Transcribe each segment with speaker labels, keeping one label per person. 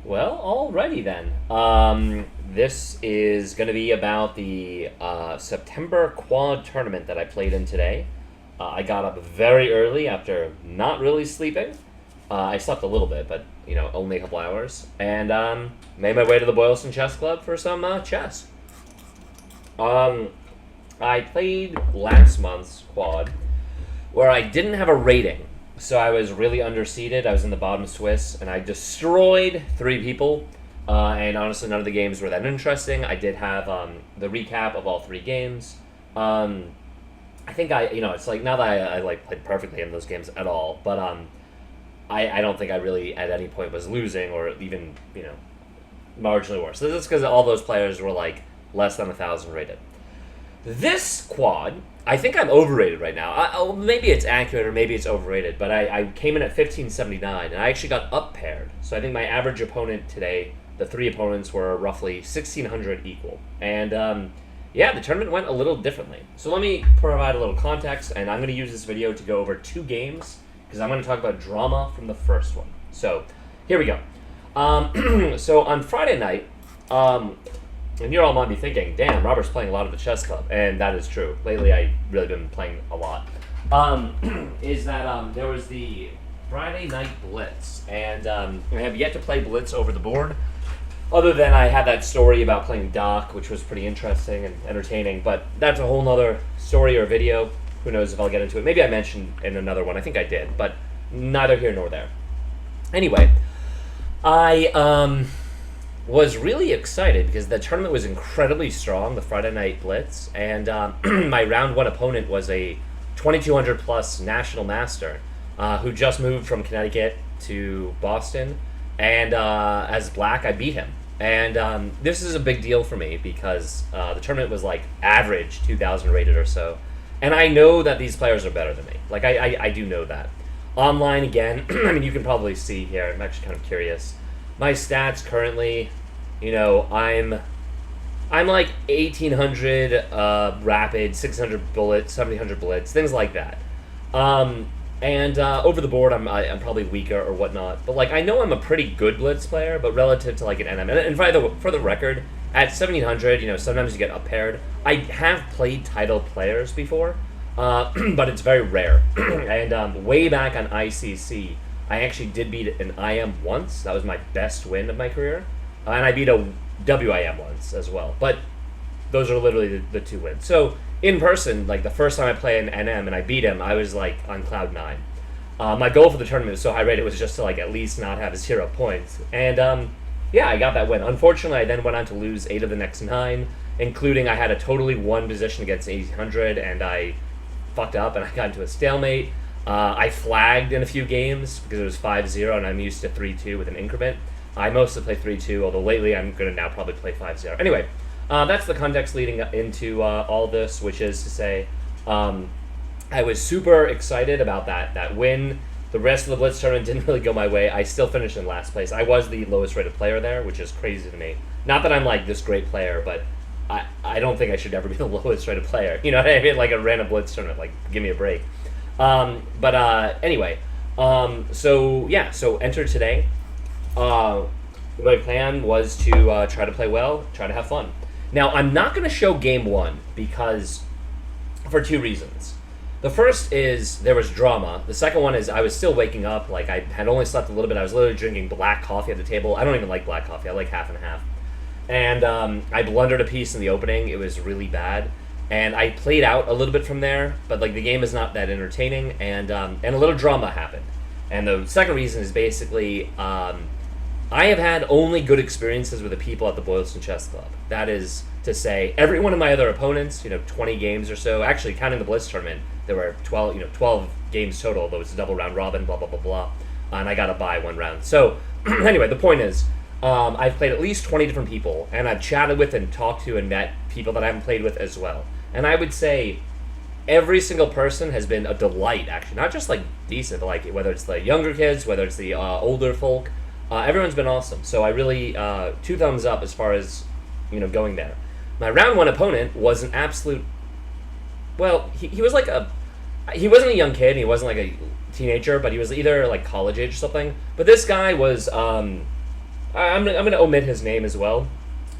Speaker 1: Well, alrighty then. This is going to be about the September quad tournament that I played in today. I got up very early after not really sleeping. I slept a little bit, but only a couple hours, and made my way to the Boylston Chess Club for some chess. Um, I played last month's quad, where I didn't have a rating, so I was really underseeded. I was in the bottom Swiss, and I destroyed three people. And honestly, none of the games were that interesting. I did have the recap of all three games. Um, I think it's like now that I like played perfectly in those games at all, but I don't think I really at any point was losing or even marginally worse. So this is because all those players were like less than 1,000 rated. This quad, I think I'm overrated right now. Maybe it's accurate or maybe it's overrated, but I came in at 1579 and I actually got up paired. So I think my average opponent today, the three opponents were roughly 1,600 equal. And yeah, the tournament went a little differently. So let me provide a little context, and I'm going to use this video to go over two games because I'm going to talk about drama from the first one. So here we go. So on Friday night, and you all might be thinking, damn, Robert's playing a lot at the chess club. And that is true. Lately, I've really been playing a lot. Is that there was the Friday night Blitz. And I have yet to play Blitz over the board. Other than I had that story about playing Doc, which was pretty interesting and entertaining. But that's a whole nother story or video. Who knows if I'll get into it. Maybe I mentioned in another one. I think I did. But neither here nor there. Anyway, I was really excited because the tournament was incredibly strong, the Friday Night Blitz, and my round one opponent was a 2,200 plus national master who just moved from Connecticut to Boston, and as black, I beat him. And this is a big deal for me because the tournament was like average 2,000 rated or so, and I know that these players are better than me. Like, I do know that. Online, again, I mean, you can probably see here, I'm actually kind of curious. My stats currently, I'm like 1,800 rapid, 600 bullets, 700 blitz, things like that. And over the board, I'm probably weaker or whatnot. But like I know I'm a pretty good blitz player, but relative to like an NM, and for the record, at 1,700, sometimes you get up paired. I have played title players before, but it's very rare. And way back on ICC. I actually did beat an IM once. That was my best win of my career. And I beat a WIM once as well. But those are literally the two wins. So in person, like the first time I played an NM and I beat him, I was like on cloud nine. My goal for the tournament was so high rated was just to like at least not have 0 points. And yeah, I got that win. Unfortunately, I then went on to lose 8 of the next 9, including I had a totally won position against 1,800 and I fucked up and I got into a stalemate. I flagged in a few games because it was 5-0 and I'm used to 3-2 with an increment. I mostly play 3-2, although lately I'm going to now probably play 5-0. Anyway, that's the context leading into all this, which is to say I was super excited about that win. The rest of the Blitz tournament didn't really go my way. I still finished in last place. I was the lowest rated player there, which is crazy to me. Not that I'm like this great player, but I don't think I should ever be the lowest rated player. You know what I mean? Like a random Blitz tournament, like give me a break. Anyway, so enter today. My plan was to try to play well, try to have fun. Now, I'm not going to show game one because for two reasons. The first is there was drama. The second one is I was still waking up. Like, I had only slept a little bit. I was literally drinking black coffee at the table. I don't even like black coffee. I like half and half. And I blundered a piece in the opening. It was really bad. And I played out a little bit from there, but like the game is not that entertaining, and a little drama happened. And the second reason is basically I have had only good experiences with the people at the Bolyston Chess Club. That is to say, every one of my other opponents, 20 games or so. Actually, counting the Blitz tournament, there were 12 games total. Though it's a double round robin, blah blah blah blah, and I got to buy one round. So anyway, the point is. I've played at least 20 different people, and I've chatted with and talked to and met people that I haven't played with as well. And I would say every single person has been a delight, actually. Not just, like, decent, but, like, whether it's the younger kids, whether it's the older folk. Everyone's been awesome. So I really, 2 thumbs up as far as, going there. My round 1 opponent was an absolute... Well, he was like a... He wasn't a young kid, he wasn't, like, a teenager, but he was either, like, college age or something. But this guy was... I'm gonna omit his name as well,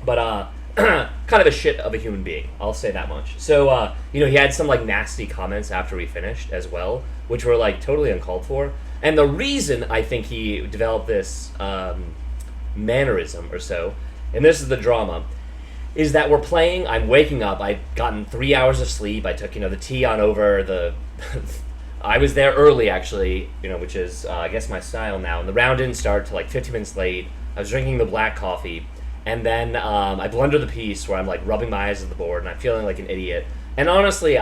Speaker 1: but kind of a shit of a human being. I'll say that much. So he had some like nasty comments after we finished as well, which were like totally uncalled for. And the reason I think he developed this mannerism or so, and this is the drama, is that we're playing. I'm waking up. I'd gotten 3 hours of sleep. I took the tea on over the. I was there early actually, which is I guess my style now. And the round didn't start till like 15 minutes late. I was drinking the black coffee, and then I blunder the piece where I'm like rubbing my eyes at the board and I'm feeling like an idiot. And honestly,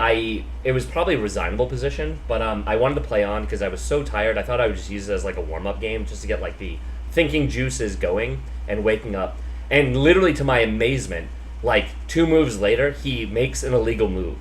Speaker 1: it was probably a resignable position, but I wanted to play on because I was so tired. I thought I would just use it as like a warm up game just to get like the thinking juices going and waking up. And literally to my amazement, like 2 moves later, he makes an illegal move.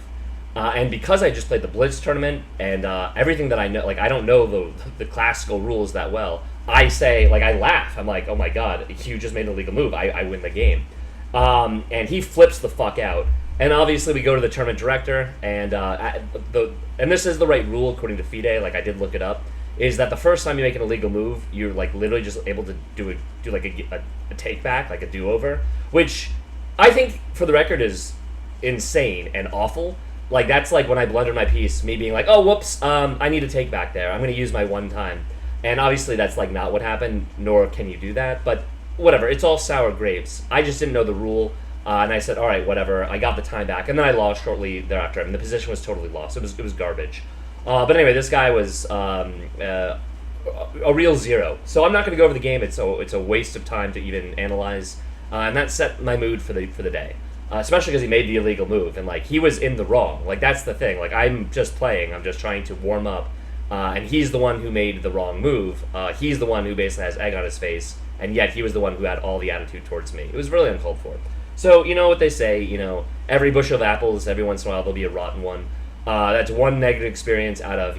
Speaker 1: And because I just played the Blitz tournament and everything that I know, like I don't know the classical rules that well, I say, like I laugh. I'm like, oh my god, you just made an illegal move. I win the game. And he flips the fuck out. And obviously we go to the tournament director, and and this is the right rule according to FIDE, like I did look it up, is that the first time you make an illegal move, you're like literally just able to do like a take back, like a do-over, which I think, for the record, is insane and awful. Like, that's like when I blundered my piece, me being like, oh, whoops, I need a take back there. I'm going to use my one time. And obviously that's like not what happened, nor can you do that. But whatever, it's all sour grapes. I just didn't know the rule, and I said, all right, whatever. I got the time back, and then I lost shortly thereafter. I mean, the position was totally lost. It was garbage. But anyway, this guy was a real zero. So I'm not going to go over the game. It's a waste of time to even analyze. And that set my mood for the day. Especially because he made the illegal move, and like he was in the wrong. Like that's the thing. Like I'm just playing. I'm just trying to warm up, and he's the one who made the wrong move. He's the one who basically has egg on his face, and yet he was the one who had all the attitude towards me. It was really uncalled for. So you know what they say. Every bushel of apples, every once in a while there'll be a rotten one. That's one negative experience out of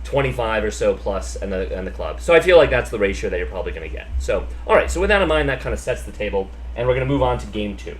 Speaker 1: 25 or so plus and the club. So I feel like that's the ratio that you're probably going to get. So all right. So with that in mind, that kind of sets the table, and we're going to move on to game 2.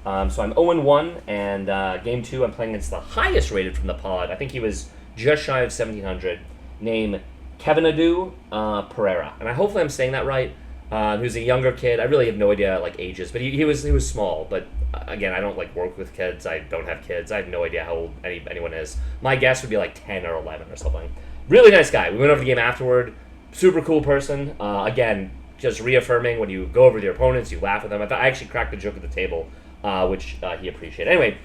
Speaker 1: So I'm 0-1, and game 2 I'm playing against the highest rated from the pod. I think he was just shy of 1,700, named Kevinadu Perera. And hopefully I'm saying that right. He was a younger kid. I really have no idea like ages, but he was small. But again, I don't like work with kids. I don't have kids. I have no idea how old anyone is. My guess would be like 10 or 11 or something. Really nice guy. We went over the game afterward. Super cool person. Again, just reaffirming when you go over with your opponents, you laugh with them. I actually cracked the joke at the table. Which he appreciated. Anyway,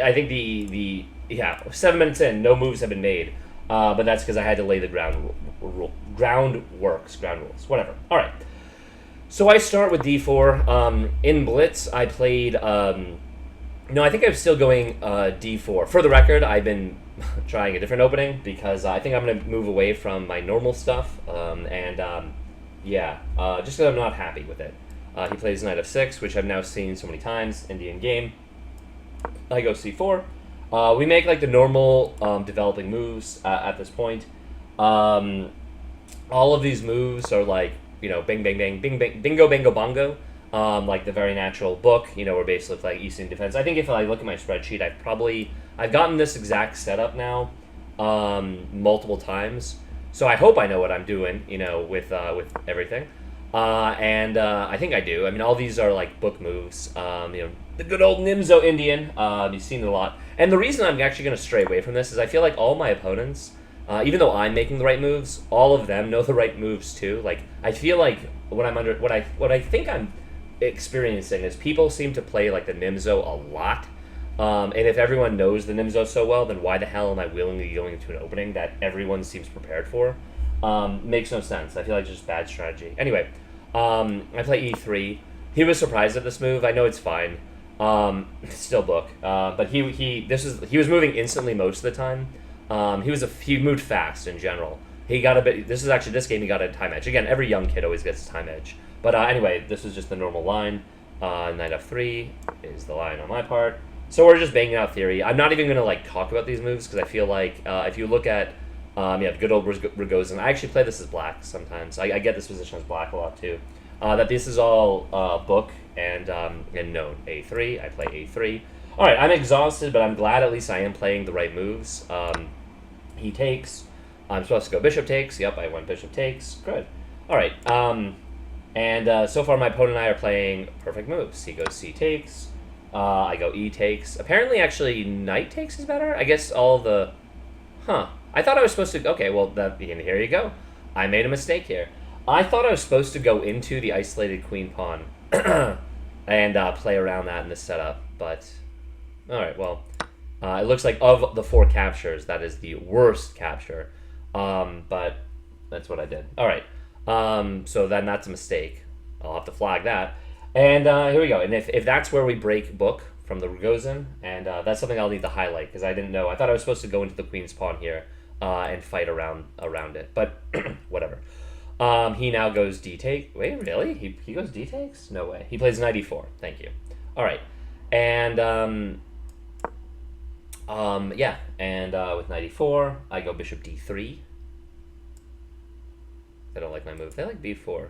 Speaker 1: I think the 7 minutes in, no moves have been made, but that's because I had to lay the ground rules, whatever. All right, so I start with d4. In Blitz, I played. No, I think I'm still going d4. For the record, I've been trying a different opening because I think I'm going to move away from my normal stuff, just because I'm not happy with it. He plays knight f6, which I've now seen so many times, Indian game. I go c4. We make like the normal developing moves at this point. All of these moves are like, bing, bang, bang, bing, bang, bingo, bango, bongo. Like the very natural book, we're basically playing East Indian defense. I think if I look at my spreadsheet, I've gotten this exact setup now multiple times. So I hope I know what I'm doing, with everything. I think I do. I mean, all these are like book moves. The good old Nimzo Indian. You've seen it a lot. And the reason I'm actually going to stray away from this is I feel like all my opponents, even though I'm making the right moves, all of them know the right moves too. Like I feel like what I think I'm experiencing is people seem to play like the Nimzo a lot. And if everyone knows the Nimzo so well, then why the hell am I willingly going into an opening that everyone seems prepared for? Makes no sense. I feel like it's just bad strategy. Anyway, I play e3. He was surprised at this move. I know it's fine. Still book. But he was moving instantly most of the time. He moved fast in general. He got a bit. This game he got a time edge. Again, every young kid always gets a time edge. But anyway, this is just the normal line. Knight f3 is the line on my part. So we're just banging out theory. I'm not even gonna talk about these moves because I feel like if you look at good old Rogozin. I actually play this as black sometimes. I get this position as black a lot too. That this is all book and known. A3. I play A3. All right, I'm exhausted, but I'm glad at least I am playing the right moves. He takes. I'm supposed to go bishop takes. Yep, I went bishop takes. Good. All right. And so far, my opponent and I are playing perfect moves. He goes C takes. I go E takes. Apparently, actually, knight takes is better. I guess all the... Huh. I thought I was supposed to... Okay, well, here you go. I made a mistake here. I thought I was supposed to go into the isolated queen pawn and play around that in this setup, but... Alright, well... it looks like of the 4 captures, that is the worst capture. But that's what I did. Alright. So then that's a mistake. I'll have to flag that. And here we go. And if that's where we break book from the Rogozin, and that's something I'll need to highlight, because I didn't know. I thought I was supposed to go into the queen's pawn here and fight around it. But whatever. He now goes d-take. Wait, really? He goes d-takes? No way. He plays knight e4. Thank you. Alright. And... yeah, and with knight e4, I go bishop d3. They don't like my move. They like b4.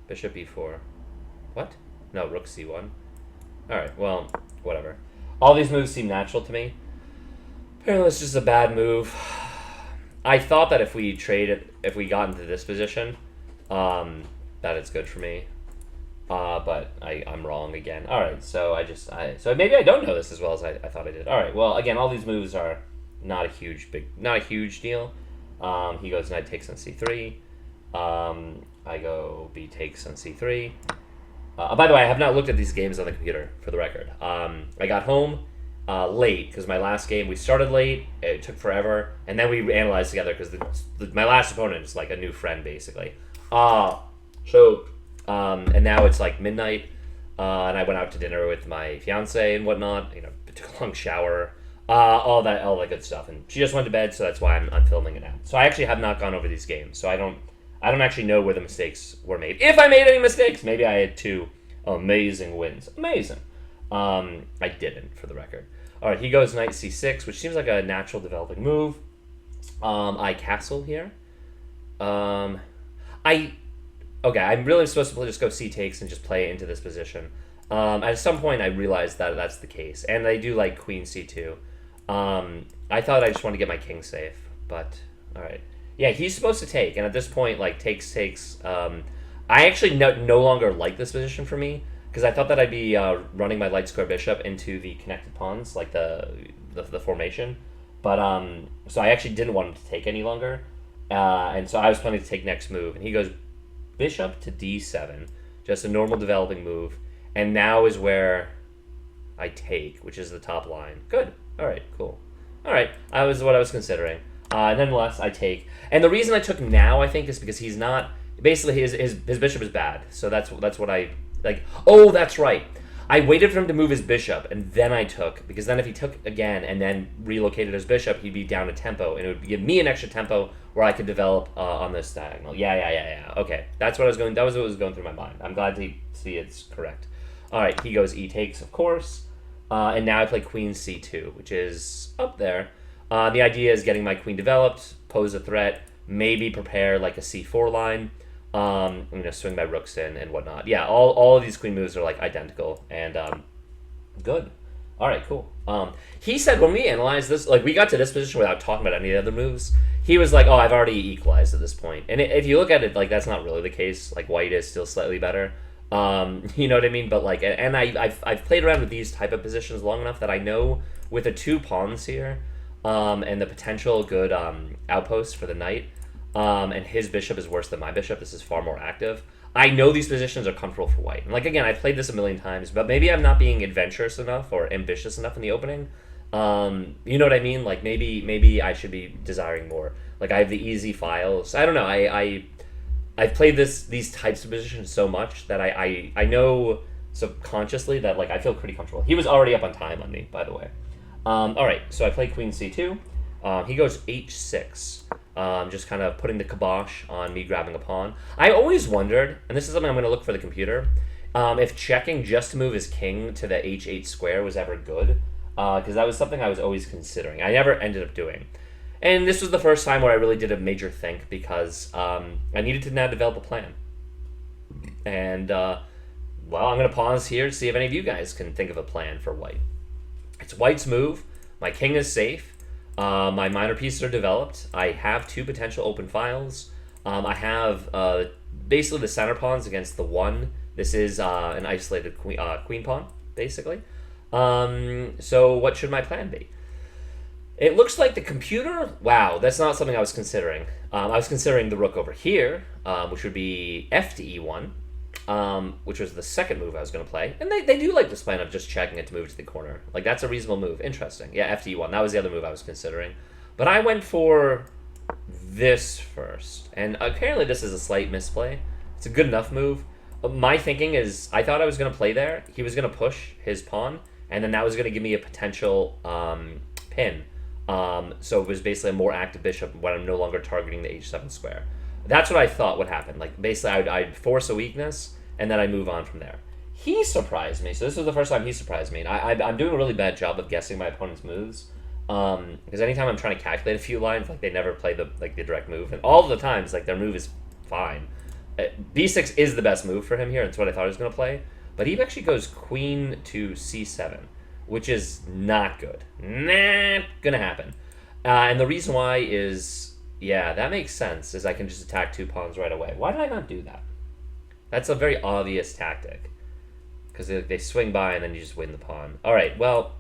Speaker 1: Bishop e4. What? No, rook c1. Alright, well, whatever. All these moves seem natural to me. Apparently it's just a bad move. I thought that if we got into this position, that it's good for me. But I'm wrong again. Alright, so so maybe I don't know this as well as I thought I did. Alright, well, again, all these moves are not a huge deal. He goes knight takes on c3. I go b takes on c3. By the way, I have not looked at these games on the computer, for the record. I got home late, because my last game, we started late, it took forever, and then we analyzed together, because my last opponent is like a new friend, basically. And now it's like midnight, and I went out to dinner with my fiance and whatnot. Took a long shower, all that good stuff. And she just went to bed, so that's why I'm filming it now. So I actually have not gone over these games, so I don't actually know where the mistakes were made. If I made any mistakes, maybe I had 2 amazing wins. Amazing. I didn't, for the record. All right, he goes knight c6, which seems like a natural developing move. I castle here. Okay, I'm really supposed to just go c takes and just play into this position. At some point, I realized that that's the case, and I do like queen c2. I thought I just wanted to get my king safe, but all right. Yeah, he's supposed to take, and at this point, like takes. I actually no longer like this position for me, because I thought that I'd be running my light square bishop into the connected pawns, like the formation. But so I actually didn't want him to take any longer, and so I was planning to take next move, and he goes bishop to d7, just a normal developing move, and now is where I take, which is the top line. Good. All right. Cool. All right. That was what I was considering. Nonetheless, I take, and the reason I took now, I think, is because he's not basically his bishop is bad. So that's what I like. Oh, that's right. I waited for him to move his bishop, and then I took, because then if he took again and then relocated his bishop, he'd be down a tempo, and it would give me an extra tempo where I could develop on this diagonal. Yeah. Okay, that's what I was going. That was what was going through my mind. I'm glad to see it's correct. All right, he goes e takes, of course, and now I play queen c2, which is up there. The idea is getting my queen developed, pose a threat, maybe prepare like a c4 line. I'm gonna swing my rooks in and whatnot. Yeah, all of these queen moves are like identical and good. All right, cool. He said when we analyzed this, like we got to this position without talking about any of the other moves. He was like, "Oh, I've already equalized at this point." And if you look at it, like that's not really the case. Like white is still slightly better. You know what I mean? But like, and I've played around with these type of positions long enough that I know with the 2 pawns here, and the potential good outpost for the knight. And his bishop is worse than my bishop. This is far more active. I know these positions are comfortable for white. And like again, I've played this a million times, but maybe I'm not being adventurous enough or ambitious enough in the opening. You know what I mean? Like maybe I should be desiring more. Like I have the easy files. I don't know. I've played these types of positions so much that I know subconsciously that like I feel pretty comfortable. He was already up on time on me, by the way. All right, so I play queen c2. He goes h6. Just kind of putting the kibosh on me grabbing a pawn. I always wondered, and this is something I'm going to look for the computer, if checking just to move his king to the h8 square was ever good, because that was something I was always considering. I never ended up doing. And this was the first time where I really did a major think, because I needed to now develop a plan. And, well, I'm going to pause here to see if any of you guys can think of a plan for white. It's white's move. My king is safe. My minor pieces are developed. I have 2 potential open files. I have basically the center pawns against the 1. This is an isolated queen pawn, basically. So what should my plan be? It looks like the computer... Wow, that's not something I was considering. I was considering the rook over here, which would be f to e1, which was the second move I was going to play. And they do like this plan of just checking it to move to the corner. Like, that's a reasonable move. Interesting. Yeah, f to e1. That was the other move I was considering. But I went for this first. And apparently this is a slight misplay. It's a good enough move. My thinking is, I thought I was going to play there. He was going to push his pawn, and then that was going to give me a potential pin. So it was basically a more active bishop when I'm no longer targeting the h7 square. That's what I thought would happen. Like, basically, I'd force a weakness, and then I'd move on from there. He surprised me. So this was the first time he surprised me. And I'm doing a really bad job of guessing my opponent's moves. Because anytime I'm trying to calculate a few lines, like, they never play the direct move. And all the times, like, their move is fine. B6 is the best move for him here. That's what I thought he was going to play. But he actually goes queen to c7, which is not good. Not gonna happen. And the reason why is, yeah, that makes sense, is I can just attack 2 pawns right away. Why did I not do that? That's a very obvious tactic. Because they swing by and then you just win the pawn. Alright, well,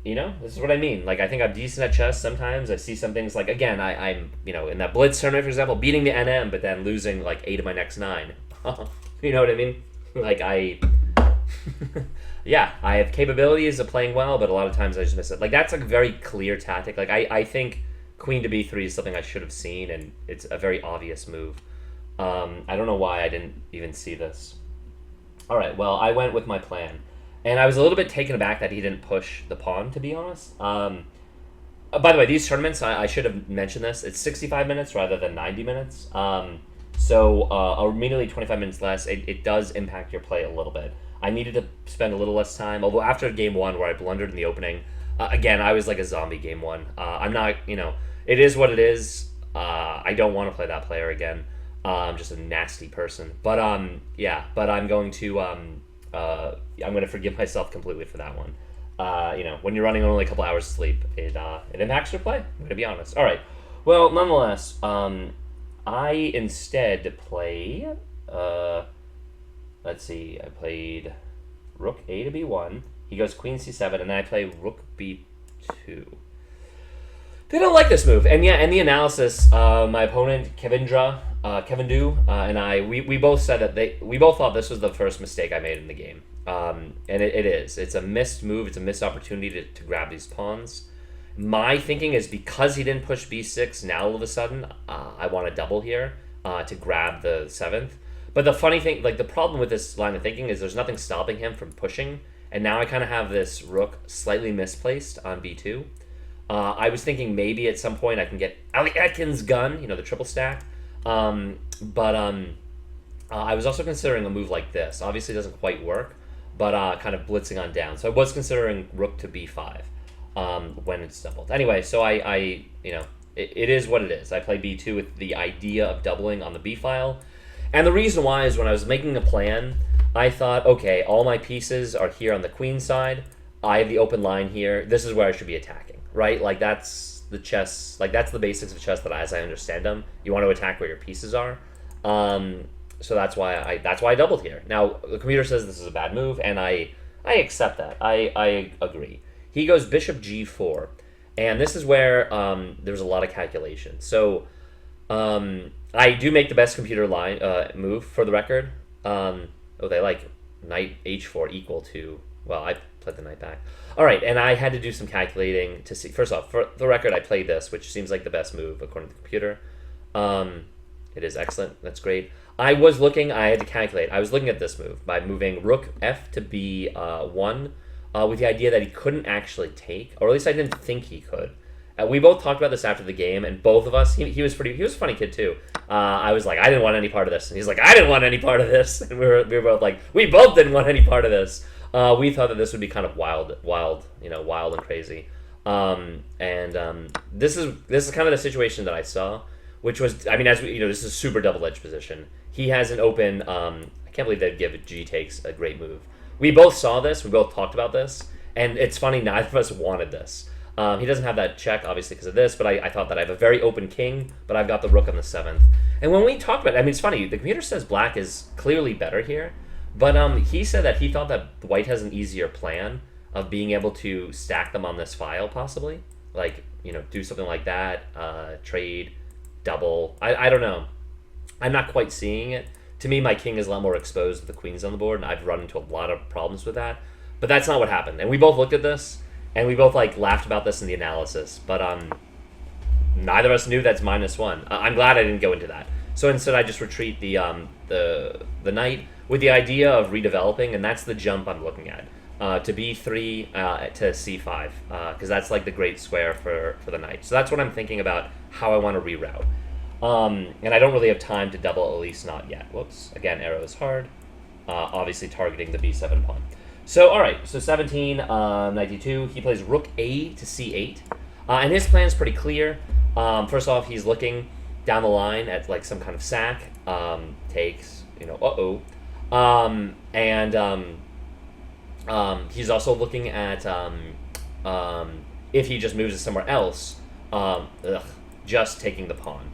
Speaker 1: you know, this is what I mean. Like, I think I'm decent at chess sometimes. I see some things like, again, I'm, you know, in that Blitz tournament, for example, beating the NM, but then losing, like, 8 of my next 9. You know what I mean? Like, yeah, I have capabilities of playing well, but a lot of times I just miss it. Like, that's like a very clear tactic. Like, I think queen to b3 is something I should have seen, and it's a very obvious move. I don't know why I didn't even see this. All right, well, I went with my plan. And I was a little bit taken aback that he didn't push the pawn, to be honest. By the way, these tournaments, I should have mentioned this. It's 65 minutes rather than 90 minutes. So immediately 25 minutes less, it does impact your play a little bit. I needed to spend a little less time, although after game 1 where I blundered in the opening, again, I was like a zombie game 1. I'm not, you know, it is what it is. I don't want to play that player again. I'm just a nasty person. But yeah, but I'm going to forgive myself completely for that one. You know, when you're running on only a couple hours of sleep, it impacts your play. I'm going to be honest. All right. Well, nonetheless, I instead play, let's see, I played rook a to b1. He goes queen c7, and then I play rook b2. They don't like this move. And yeah, in the analysis, my opponent, Kevin Du, and I, we both said that we both thought this was the first mistake I made in the game. And it is. It's a missed move. It's a missed opportunity to grab these pawns. My thinking is because he didn't push b6, now all of a sudden, I want to double here to grab the 7th. But the funny thing, like the problem with this line of thinking is there's nothing stopping him from pushing. And now I kind of have this rook slightly misplaced on b2. I was thinking maybe at some point I can get Ali Atkins' gun, you know, the triple stack. But I was also considering a move like this. Obviously it doesn't quite work, but kind of blitzing on down. So I was considering rook to b5 when it's doubled. Anyway, so I you know, it is what it is. I play b2 with the idea of doubling on the b file. And the reason why is when I was making a plan, I thought, okay, all my pieces are here on the queen side. I have the open line here. This is where I should be attacking, right? Like that's the chess, like that's the basics of chess that as I understand them. You want to attack where your pieces are. So that's why I doubled here. Now the computer says this is a bad move, and I accept that. I agree. He goes bishop g4, and this is where there's a lot of calculation. So I do make the best computer line move for the record. They like knight h4 equal to, well, I played the knight back. All right, and I had to do some calculating to see. First off, for the record, I played this, which seems like the best move according to the computer. It is excellent. That's great. I had to calculate. I was looking at this move by moving rook f to b1 with the idea that he couldn't actually take, or at least I didn't think he could. We both talked about this after the game, and both of us, he was a funny kid too. I was like, I didn't want any part of this. And he's like, I didn't want any part of this. And we were both like, we both didn't want any part of this. We thought that this would be kind of wild and crazy. This is kind of the situation that I saw, which was, I mean, as we, this is a super double-edged position. He has an open, I can't believe they'd give G takes a great move. We both saw this, we both talked about this, and it's funny, neither of us wanted this. He doesn't have that check, obviously, because of this, but I thought that I have a very open king, but I've got the rook on the 7th. And when we talk about it, I mean, it's funny, the computer says black is clearly better here, but he said that he thought that white has an easier plan of being able to stack them on this file, possibly. Like, do something like that, trade, double. I don't know. I'm not quite seeing it. To me, my king is a lot more exposed to the queens on the board, and I've run into a lot of problems with that. But that's not what happened. And we both looked at this, and we both laughed about this in the analysis. But neither of us knew that's -1. I'm glad I didn't go into that. So instead, I just retreat the knight with the idea of redeveloping, and that's the jump I'm looking at. To b3 to c5, because that's like the great square for the knight. So that's what I'm thinking about how I want to reroute. And I don't really have time to double, at least not yet. Whoops. Again, arrow is hard. Obviously targeting the b7 pawn. So, all right. So 17, 92. He plays rook a to c8. And his plan is pretty clear. First off, he's looking down the line at like some kind of sack. Takes, he's also looking at if he just moves it somewhere else, just taking the pawn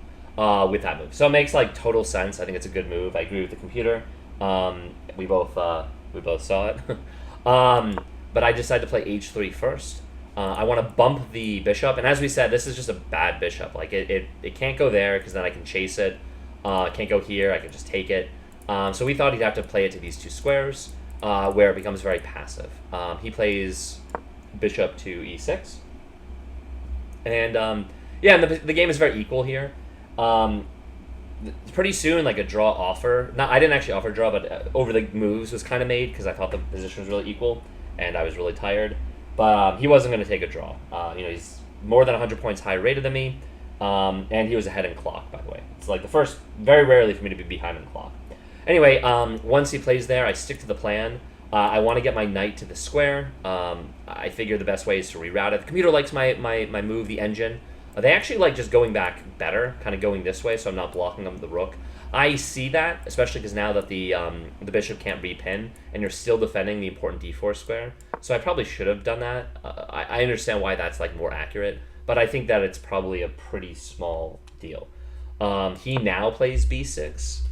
Speaker 1: with that move. So it makes total sense. I think it's a good move. I agree with the computer. We both saw it. But I decided to play h3 first. I want to bump the bishop, and as we said, this is just a bad bishop. Like it can't go there because then I can chase it. It can't go here. I can just take it. So we thought he'd have to play it to these two squares. Where it becomes very passive. He plays bishop to e6. And, and the game is very equal here. Pretty soon, a draw offer. I didn't actually offer draw, but over the moves was kind of made because I thought the position was really equal, and I was really tired. But he wasn't going to take a draw. He's more than 100 points higher rated than me, and he was ahead in clock, by the way. It's the first, very rarely for me to be behind in clock. Anyway, once he plays there, I stick to the plan. I want to get my knight to the square. I figure the best way is to reroute it. The computer likes my move, the engine. They actually like just going back better, kind of going this way, so I'm not blocking them with the rook. I see that, especially because now that the bishop can't repin, and you're still defending the important d4 square. So I probably should have done that. I understand why that's more accurate, but I think that it's probably a pretty small deal. He now plays b6.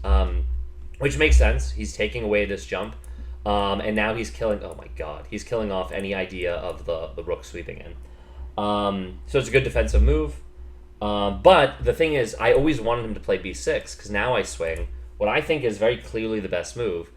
Speaker 1: Which makes sense. He's taking away this jump. And now he's killing... Oh my god. He's killing off any idea of the rook sweeping in. So it's a good defensive move. But the thing is, I always wanted him to play b6, because now I swing what I think is very clearly the best move,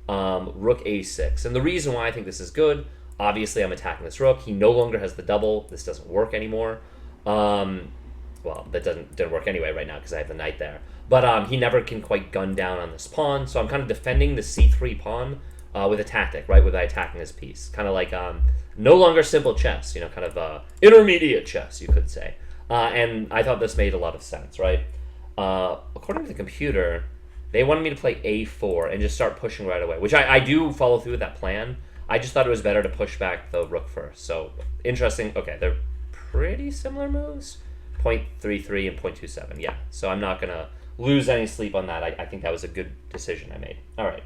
Speaker 1: rook a6. And the reason why I think this is good, obviously I'm attacking this rook. He no longer has the double. This doesn't work anymore. Well, that didn't work anyway right now because I have the knight there. But he never can quite gun down on this pawn, so I'm kind of defending the c3 pawn with a tactic, right, with attacking his piece. Kind of like no longer simple chess, kind of intermediate chess, you could say. And I thought this made a lot of sense, right? According to the computer, they wanted me to play a4 and just start pushing right away, which I do follow through with that plan. I just thought it was better to push back the rook first. So, interesting. Okay, they're pretty similar moves. 0.33 and 0.27, yeah. So I'm not going to lose any sleep on that. I think that was a good decision I made. All right.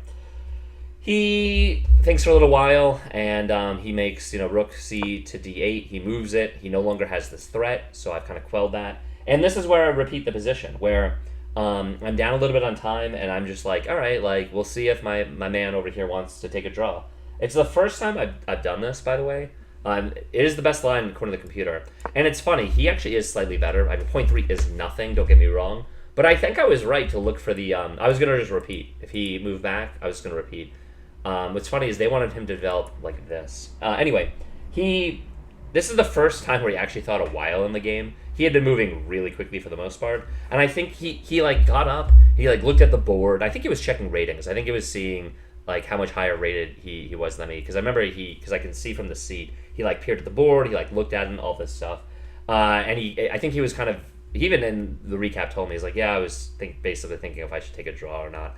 Speaker 1: He thinks for a little while, and he makes, rook c to d8. He moves it. He no longer has this threat, so I've kind of quelled that. And this is where I repeat the position, where I'm down a little bit on time, and I'm just like, all right, we'll see if my man over here wants to take a draw. It's the first time I've done this, by the way. It is the best line according to the computer. And it's funny, he actually is slightly better. I mean, 0.3 is nothing, don't get me wrong. But I think I was right to look for the... I was going to just repeat. If he moved back, I was going to repeat. What's funny is they wanted him to develop like this. Anyway, this is the first time where he actually thought a while in the game. He had been moving really quickly for the most part. And I think he got up, he looked at the board. I think he was checking ratings. I think he was seeing how much higher rated he was than me. Because I remember because I can see from the seat, he peered at the board, he looked at it and all this stuff. And I think he was kind of, even in the recap told me, he's yeah, I was basically thinking if I should take a draw or not.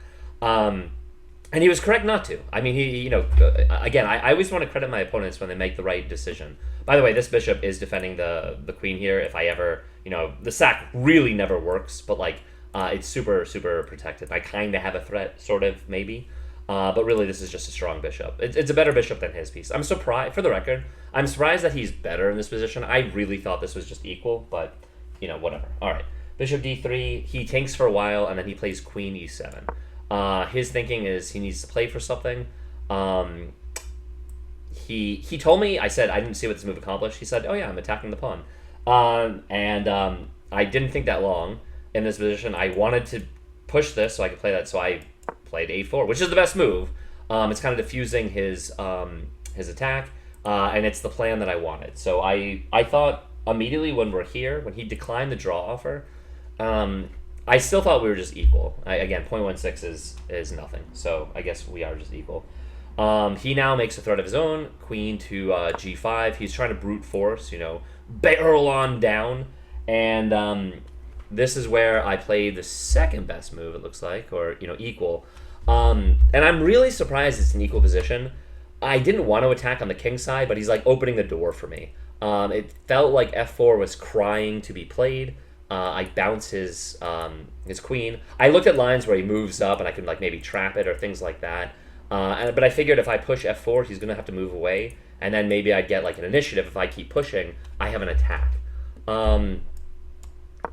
Speaker 1: And he was correct not to. I mean, again, I always want to credit my opponents when they make the right decision. By the way, this bishop is defending the queen here. If I ever, the sack really never works, but it's super, super protected. I kind of have a threat, sort of, maybe. But really, this is just a strong bishop. It's a better bishop than his piece. I'm surprised, for the record, I'm surprised that he's better in this position. I really thought this was just equal, but, whatever. All right. Bishop d3, he tanks for a while, and then he plays queen e7. His thinking is he needs to play for something. He told me, I said, I didn't see what this move accomplished. He said, oh yeah, I'm attacking the pawn. I didn't think that long in this position. I wanted to push this so I could play that, so I played a4, which is the best move. It's kind of diffusing his attack, and it's the plan that I wanted. So I thought immediately when we're here, when he declined the draw offer, I still thought we were just equal. Again, 0.16 is nothing, so I guess we are just equal. He now makes a threat of his own, queen to g5. He's trying to brute force, barrel on down, and this is where I played the second best move, it looks like, or, equal. And I'm really surprised it's an equal position. I didn't want to attack on the king side, but he's, like, opening the door for me. It felt like f4 was crying to be played. I bounce his queen. I looked at lines where he moves up, and I can, like, maybe trap it or things like that. But I figured if I push f4, he's going to have to move away, and then maybe I'd get, like, an initiative. If I keep pushing, I have an attack.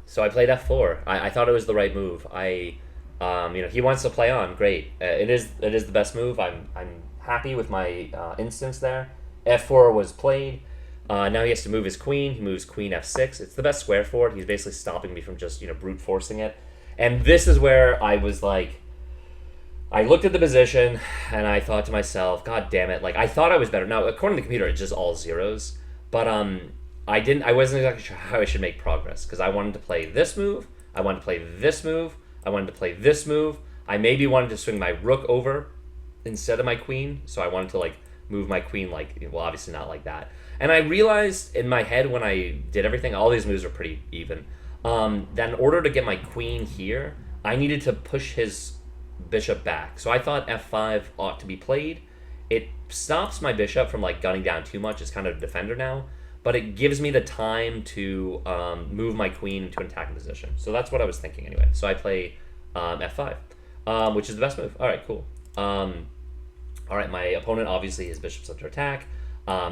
Speaker 1: So I played f4. I thought it was the right move. He wants to play on. Great. It is the best move. I'm happy with my instance there. f4 was played. Now he has to move his queen. He moves queen f6. It's the best square for it. He's basically stopping me from just brute forcing it. And this is where I was like, I looked at the position and I thought to myself, God damn it! Like, I thought I was better. Now, according to the computer, it's just all zeros. But I wasn't exactly sure how I should make progress, because I wanted to play this move, I wanted to play this move, I wanted to play this move. I maybe wanted to swing my rook over instead of my queen, so I wanted to, like, move my queen, like, well, obviously not like that. And I realized in my head when I did everything, all these moves are pretty even. That in order to get my queen here, I needed to push his bishop back. So I thought f5 ought to be played. It stops my bishop from, like, gunning down too much. It's kind of a defender now. But it gives me the time to move my queen into an attacking position. So that's what I was thinking anyway. So I play f5, which is the best move. All right, cool. All right, my opponent, obviously, his bishop's under attack.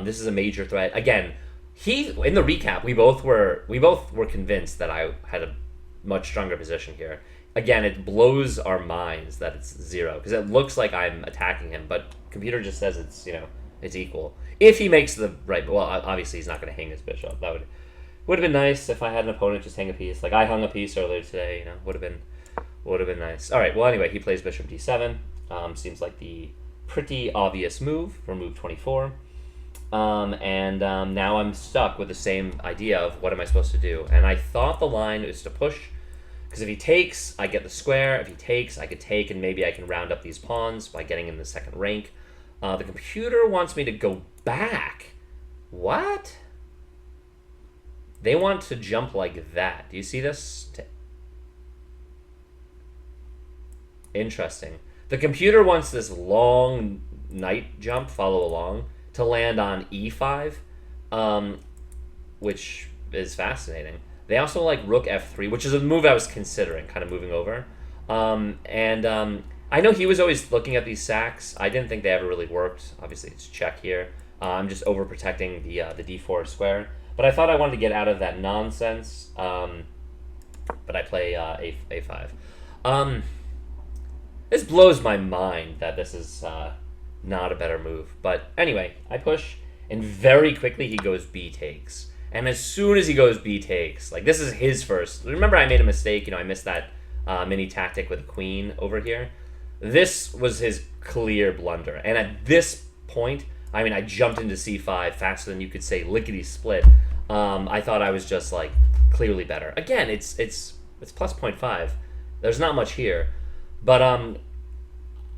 Speaker 1: This is a major threat. Again, in the recap, we both were convinced that I had a much stronger position here. Again, it blows our minds that it's zero, because it looks like I'm attacking him, but computer just says it's equal. If he makes the right, well, obviously he's not going to hang his bishop. That would have been nice if I had an opponent just hang a piece. Like I hung a piece earlier today, would have been nice. All right, well, anyway, he plays bishop d7. Seems like the pretty obvious move for move 24. Now I'm stuck with the same idea of what am I supposed to do. And I thought the line is to push, because if he takes, I get the square. If he takes, I could take, and maybe I can round up these pawns by getting in the second rank. The computer wants me to go back. What? They want to jump like that. Do you see this? Interesting. The computer wants this long knight jump, follow along, to land on e5, which is fascinating. They also like rook f3, which is a move I was considering, kind of moving over. I know he was always looking at these sacks. I didn't think they ever really worked. Obviously, it's check here. I'm just overprotecting the d4 square. But I thought I wanted to get out of that nonsense. But I play a5. This blows my mind that this is not a better move. But anyway, I push, and very quickly he goes b takes. And as soon as he goes b takes, like this is his first. Remember I made a mistake. I missed that mini tactic with the queen over here. This was his clear blunder. And at this point, I jumped into c5 faster than you could say lickety split. I thought I was just like clearly better. Again, it's plus 0.5. There's not much here. But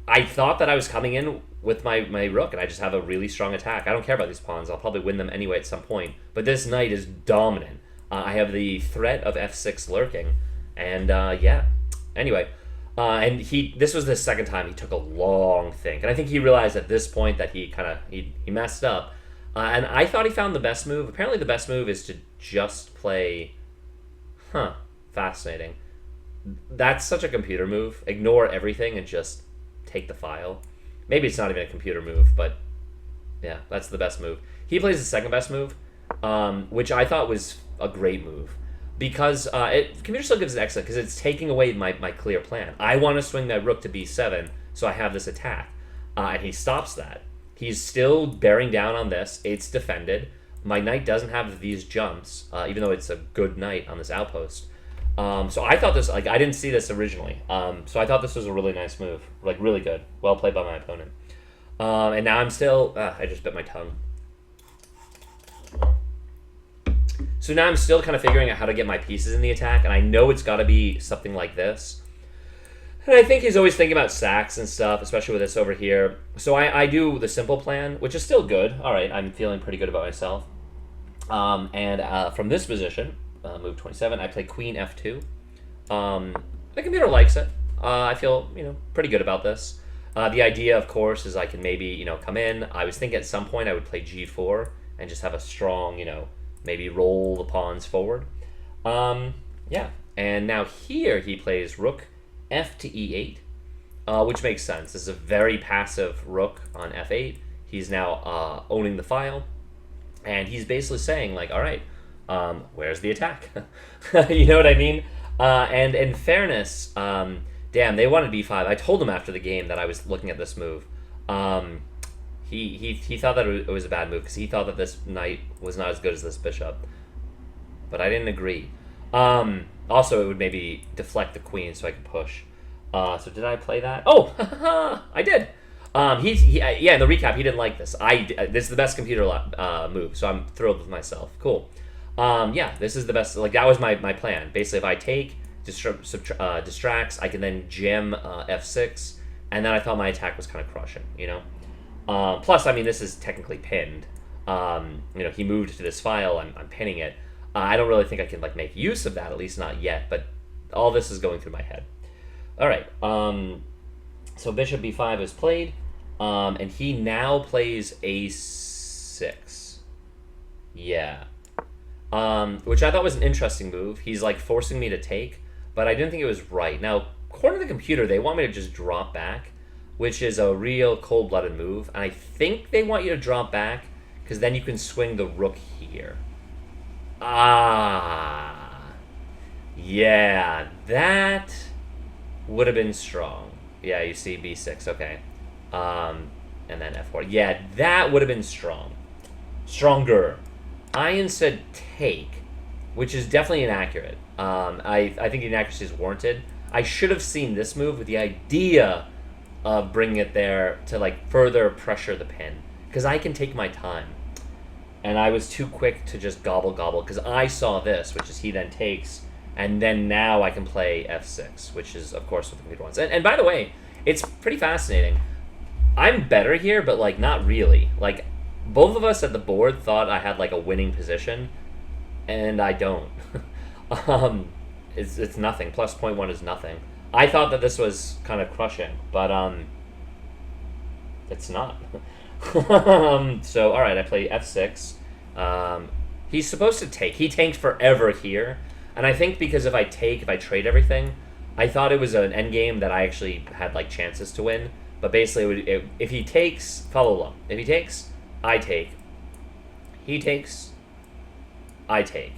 Speaker 1: I thought that I was coming in with my rook, and I just have a really strong attack. I don't care about these pawns. I'll probably win them anyway at some point. But this knight is dominant. I have the threat of f6 lurking. And yeah. Anyway. And this was the second time he took a long think. And I think he realized at this point that he messed up. And I thought he found the best move. Apparently the best move is to just play... Fascinating. That's such a computer move. Ignore everything and just take the file. Maybe it's not even a computer move, but yeah, that's the best move. He plays the second best move, which I thought was a great move. Because computer still gives it Eckstut because it's taking away my clear plan. I want to swing that rook to b7, so I have this attack. And he stops that. He's still bearing down on this. It's defended. My knight doesn't have these jumps, even though it's a good knight on this outpost. So I thought this, like, I didn't see this originally. So I thought this was a really nice move. Like, really good. Well played by my opponent. And now I'm still, I just bit my tongue. So now I'm still kind of figuring out how to get my pieces in the attack, and I know it's got to be something like this. And I think he's always thinking about sacks and stuff, especially with this over here. So I do the simple plan, which is still good. All right, I'm feeling pretty good about myself. And from this position, move 27, I play queen f2. The computer likes it. I feel, pretty good about this. The idea, of course, is I can maybe, come in. I was thinking at some point I would play g4 and just have a strong, maybe roll the pawns forward. Yeah, and now here he plays rook f to e8, which makes sense. This is a very passive rook on f8. He's now owning the file, and he's basically saying, like, all right, where's the attack? You know what I mean? And in fairness, damn, they wanted b5. I told him after the game that I was looking at this move. He thought that it was a bad move because he thought that this knight was not as good as this bishop. But I didn't agree. Also, it would maybe deflect the queen so I could push. So did I play that? Oh, I did. Yeah, in the recap, he didn't like this. This is the best computer move, so I'm thrilled with myself. Cool. Yeah, this is the best. Like, that was my plan. Basically, if I take, distracts, I can then gem f6, and then I thought my attack was kind of crushing, Plus, I mean, this is technically pinned. He moved to this file. I'm pinning it. I don't really think I can make use of that, at least not yet. But all this is going through my head. All right. So bishop b5 is played, and he now plays a6. Yeah. Which I thought was an interesting move. He's forcing me to take, but I didn't think it was right. Now, according to the computer, they want me to just drop back, which is a real cold-blooded move. And I think they want you to drop back because then you can swing the rook here. Yeah, that would have been strong. Yeah, you see b6, okay. And then f4. Yeah, that would have been strong. Stronger. I instead take, which is definitely inaccurate. I think the inaccuracy is warranted. I should have seen this move with the idea of bringing it there to further pressure the pin, because I can take my time. And I was too quick to just gobble because I saw this, which is he then takes, and then now I can play f6, which is of course what the computer wants. And by the way, it's pretty fascinating. I'm better here, but not really. Both of us at the board thought I had a winning position, and I don't. It's nothing. Plus 0.1 is nothing. I thought that this was kind of crushing, but it's not. So all right, I play f6. He's supposed to take. He tanked forever here, and I think because if I trade everything, I thought it was an endgame that I actually had chances to win. But basically, if he takes, follow along. If he takes, I take. He takes, I take.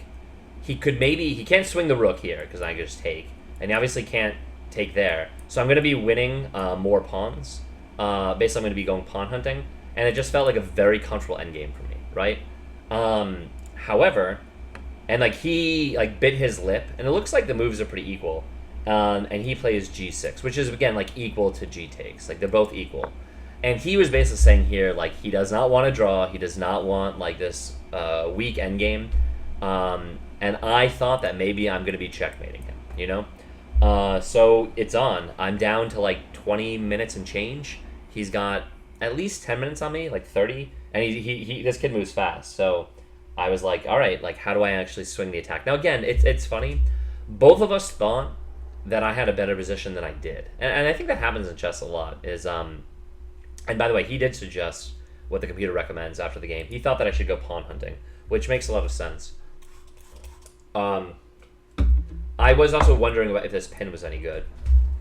Speaker 1: He can't swing the rook here because I can just take, and he obviously can't take there. So I'm going to be winning more pawns. Basically, I'm going to be going pawn hunting, and it just felt like a very comfortable endgame for me, right? However, and he bit his lip, and it looks like the moves are pretty equal. And he plays g6, which is again equal to g takes. They're both equal. And he was basically saying here, he does not want to draw. He does not want, this weak endgame. And I thought that maybe I'm going to be checkmating him, So it's on. I'm down to, 20 minutes and change. He's got at least 10 minutes on me, 30. And this kid moves fast. So I was all right, how do I actually swing the attack? Now, again, it's funny. Both of us thought that I had a better position than I did. And I think that happens in chess a lot, is... And by the way, he did suggest what the computer recommends after the game. He thought that I should go pawn hunting, which makes a lot of sense. I was also wondering about if this pin was any good.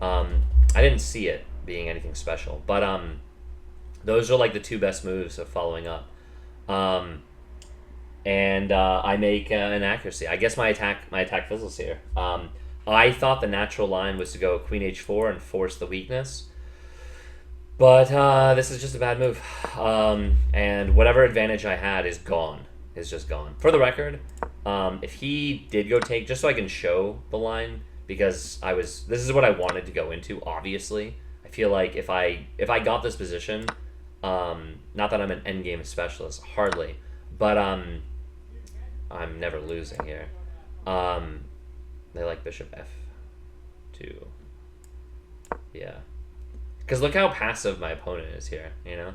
Speaker 1: I didn't see it being anything special. But those are like the two best moves of following up. Um, and I make an accuracy. I guess my attack fizzles here. I thought the natural line was to go queen h4 and force the weakness, but this is just a bad move. And whatever advantage I had is gone. Is just gone. For the record, if he did go take, just so I can show the line, because this is what I wanted to go into. Obviously, I feel like if I got this position, not that I'm an endgame specialist, hardly, but I'm never losing here. They like bishop f2. Yeah. Because look how passive my opponent is here, you know?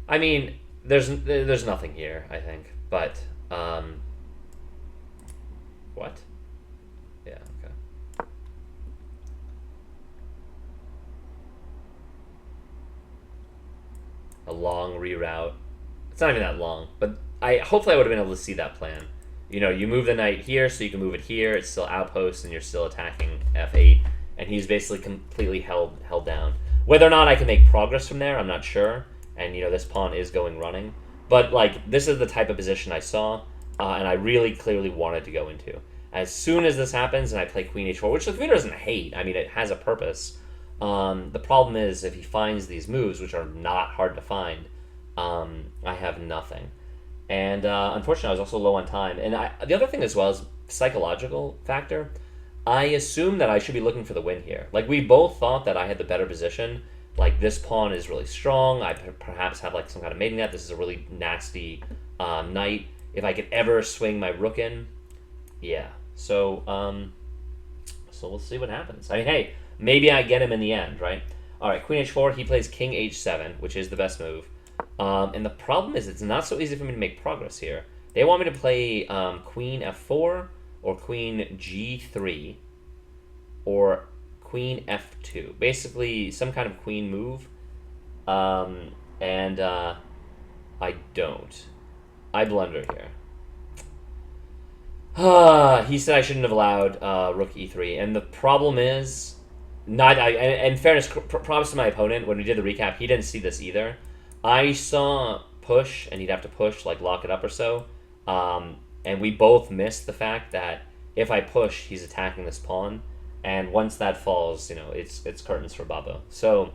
Speaker 1: I mean, there's nothing here, I think. But, what? Yeah, okay. A long reroute. It's not even that long, but hopefully I would have been able to see that plan. You know, you move the knight here, so you can move it here. It's still outpost, and you're still attacking f8, and he's basically completely held down. Whether or not I can make progress from there, I'm not sure. And you know, this pawn is going running, but like this is the type of position I saw, and I really clearly wanted to go into. As soon as this happens, and I play queen h4, which the computer doesn't hate. I mean, it has a purpose. The problem is if he finds these moves, which are not hard to find, I have nothing. And unfortunately, I was also low on time. And the other thing as well is psychological factor. I assume that I should be looking for the win here. Like, we both thought that I had the better position. Like, this pawn is really strong. I perhaps have like some kind of mating net. This is a really nasty knight. If I could ever swing my rook in, yeah. So we'll see what happens. I mean, hey, maybe I get him in the end, right? All right, queen h4. He plays king h7, which is the best move. And the problem is it's not so easy for me to make progress here. They want me to play queen f4 or queen g3 or queen f2. Basically, some kind of queen move. And I don't. I blunder here. He said I shouldn't have allowed rook e3. And the problem is, in fairness, props to my opponent, when we did the recap, he didn't see this either. I saw push, and he'd have to push, like lock it up or so. And we both missed the fact that if I push, he's attacking this pawn. And once that falls, you know, it's curtains for Babo. So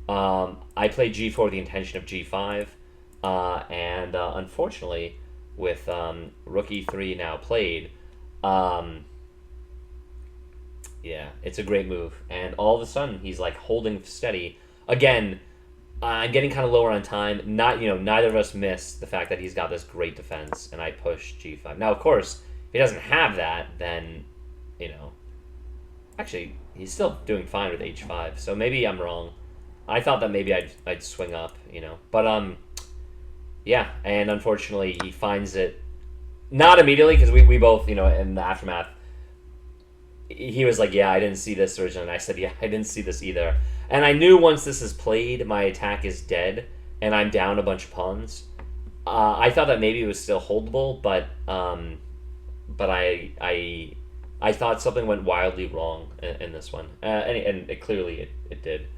Speaker 1: I played g4 with the intention of g5. And unfortunately, with rook e3 now played, yeah, it's a great move. And all of a sudden, he's like holding steady. Again, I'm getting kind of lower on time. Neither of us missed the fact that he's got this great defense, and I push g5. Now, of course, if he doesn't have that, then, you know, actually, he's still doing fine with h5. So maybe I'm wrong. I thought that maybe I'd swing up, you know, but yeah. And unfortunately, he finds it not immediately, because we both, you know, in the aftermath, he was like, yeah, I didn't see this originally. And I said, yeah, I didn't see this either. And I knew once this is played, my attack is dead, and I'm down a bunch of pawns. I thought that maybe it was still holdable, but I thought something went wildly wrong in this one, and it clearly it did.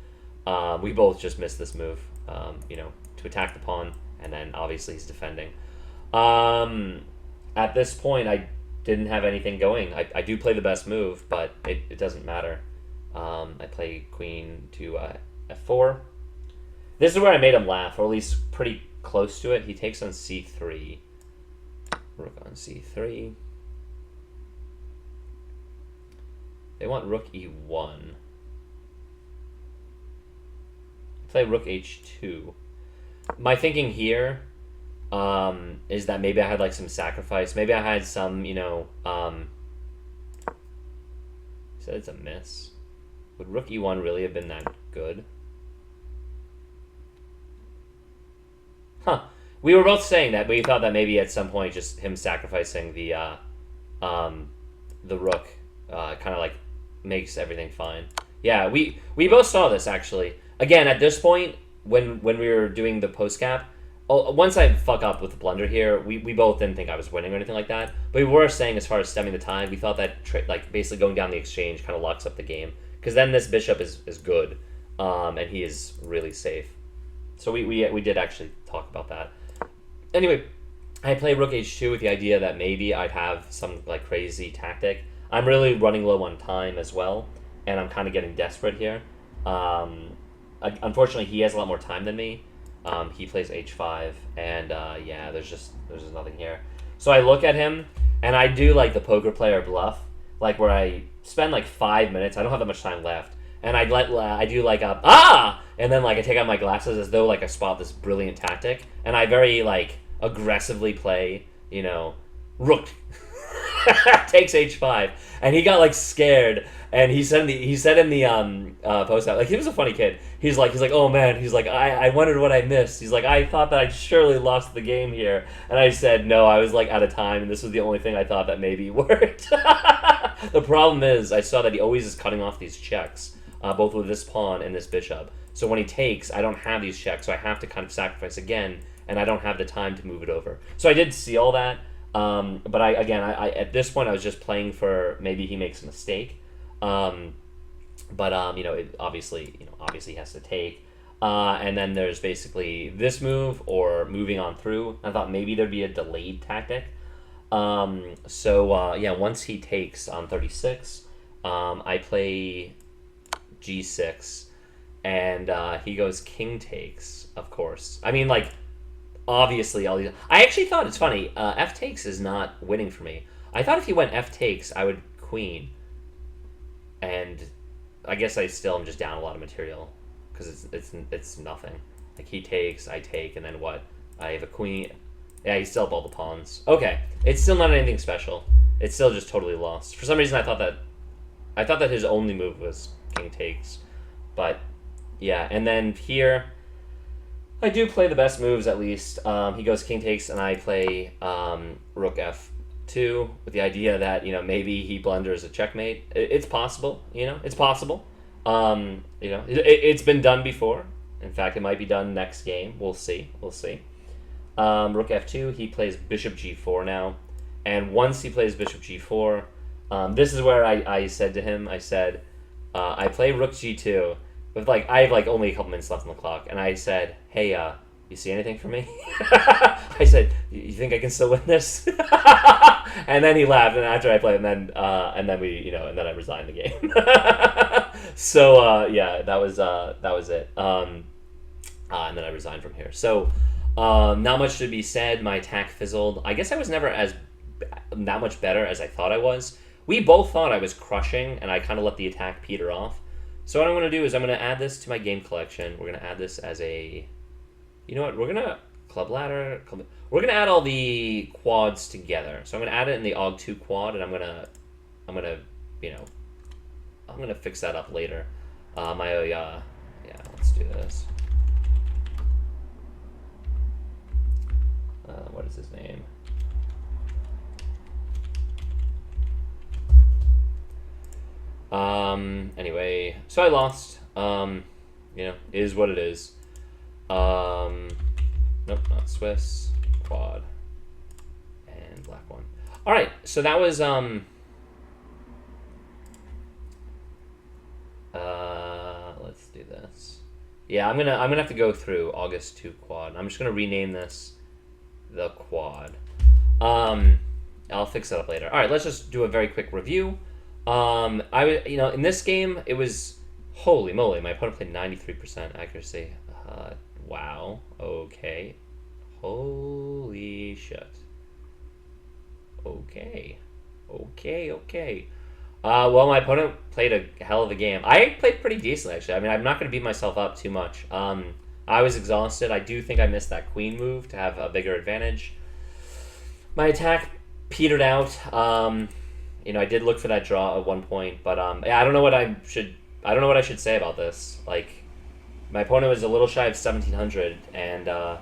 Speaker 1: We both just missed this move, you know, to attack the pawn, and then obviously he's defending. At this point, I didn't have anything going. I do play the best move, but it doesn't matter. I play queen to f4. This is where I made him laugh, or at least pretty close to it. He takes on c3. Rook on c3. They want rook e1. Play rook h2. My thinking here is that maybe I had like some sacrifice. Maybe I had some, you know, said it's a miss. Would rook e1 really have been that good? Huh. We were both saying that, but we thought that maybe at some point just him sacrificing the rook kind of like makes everything fine. Yeah, we both saw this actually. Again, at this point, when we were doing the post cap, once I fuck up with the blunder here, we both didn't think I was winning or anything like that. But we were saying as far as stemming the tide, we thought that like basically going down the exchange kind of locks up the game because then this bishop is good, and he is really safe. So we did actually talk about that. Anyway, I play rook h2 with the idea that maybe I'd have some like crazy tactic. I'm really running low on time as well, and I'm kind of getting desperate here. Unfortunately, he has a lot more time than me. He plays h5, and yeah, there's just nothing here. So I look at him, and I do like the poker player bluff, like where I spend like 5 minutes. I don't have that much time left, and I do like and then like I take out my glasses as though like I spot this brilliant tactic, and I very like aggressively play, rook takes h5, and he got like scared. And he said in the post out, like, he was a funny kid. He's like, oh man, he's like, I wondered what I missed. He's like, I thought that I surely lost the game here. And I said, no, I was like out of time, and this was the only thing I thought that maybe worked. The problem is, I saw that he always is cutting off these checks, both with this pawn and this bishop. So when he takes, I don't have these checks, so I have to kind of sacrifice again, and I don't have the time to move it over. So I did see all that, but I at this point I was just playing for maybe he makes a mistake. It obviously has to take. And then there's basically this move or moving on through. I thought maybe there'd be a delayed tactic. Once he takes on 36, I play g6, and he goes king takes, of course. I mean, like, obviously all these... I actually thought, it's funny, f takes is not winning for me. I thought if he went f takes, I would queen. And I guess I still am just down a lot of material because it's nothing. Like, he takes, I take, and then what? I have a queen. Yeah, he still have all the pawns. Okay, it's still not anything special. It's still just totally lost. For some reason, I thought that his only move was king takes, but yeah. And then here, I do play the best moves at least. He goes king takes, and I play rook f2 with the idea that maybe he blunders a checkmate. It's possible. It's possible. It's been done before. In fact, it might be done next game. We'll see. Rook f2. He plays bishop g4 now, and once he plays bishop g4, this is where I said to him, I said, I play rook g2 with I have only a couple minutes left on the clock, and I said, hey, you see anything for me? I said, you think I can still win this? And then he laughed, and after I played, and then I resigned the game. So yeah, that was it. And then I resigned from here. So not much to be said. My attack fizzled. I guess I was never that much better as I thought I was. We both thought I was crushing, and I kind of let the attack peter off. So what I'm going to do is I'm going to add this to my game collection. We're going to add this as a... You know what? We're going to... Club ladder... We're going to add all the quads together. So I'm going to add it in the AUG2 quad, and I'm going to fix that up later. Yeah, let's do this. What is his name? Anyway, so I lost. Is what it is. Nope, not Swiss. Quad. And black one. Alright, so that was, let's do this. Yeah, I'm gonna have to go through August 2 quad. I'm just gonna rename this the quad. I'll fix that up later. Alright, let's just do a very quick review. In this game, it was, holy moly, my opponent played 93% accuracy. Wow. Okay. Holy shit. Okay. Well, my opponent played a hell of a game. I played pretty decently, actually. I mean, I'm not going to beat myself up too much. I was exhausted. I do think I missed that queen move to have a bigger advantage. My attack petered out. I did look for that draw at one point, but yeah, I don't know what I should say about this. Like, my opponent was a little shy of 1700, and I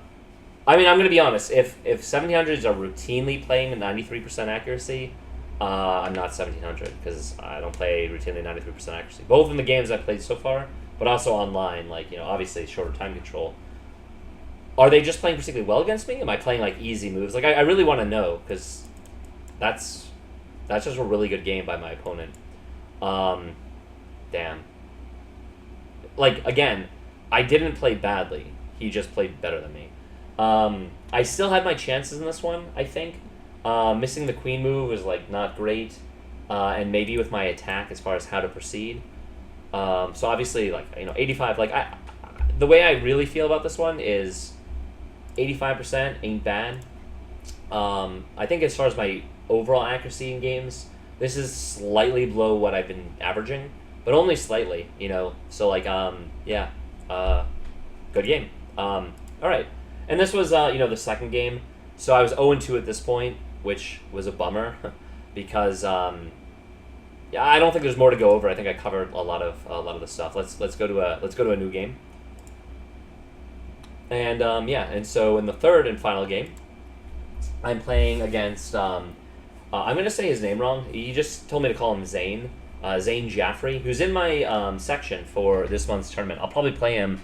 Speaker 1: mean, I'm gonna be honest. If 1700s are routinely playing at 93% accuracy, I'm not 1700 because I don't play routinely 93% accuracy. Both in the games I've played so far, but also online. Like, obviously shorter time control. are they just playing particularly well against me? Am I playing like easy moves? Like I really want to know because that's just a really good game by my opponent. Damn. Like again, I didn't play badly. He just played better than me. I still had my chances in this one, I think. Missing the queen move was like not great, and maybe with my attack as far as how to proceed. So obviously, like 85. Like the way I really feel about this one is 85% ain't bad. I think as far as my overall accuracy in games, this is slightly below what I've been averaging, but only slightly. So like yeah, good game. All right, and this was the second game. So I was 0-2 at this point, which was a bummer because yeah, I don't think there's more to go over. I think I covered a lot of the stuff. Let's go to a new game. And yeah, and so in the third and final game, I'm playing against I'm gonna say his name wrong. He just told me to call him Zane. Zane Jafri, who's in my section for this month's tournament. I'll probably play him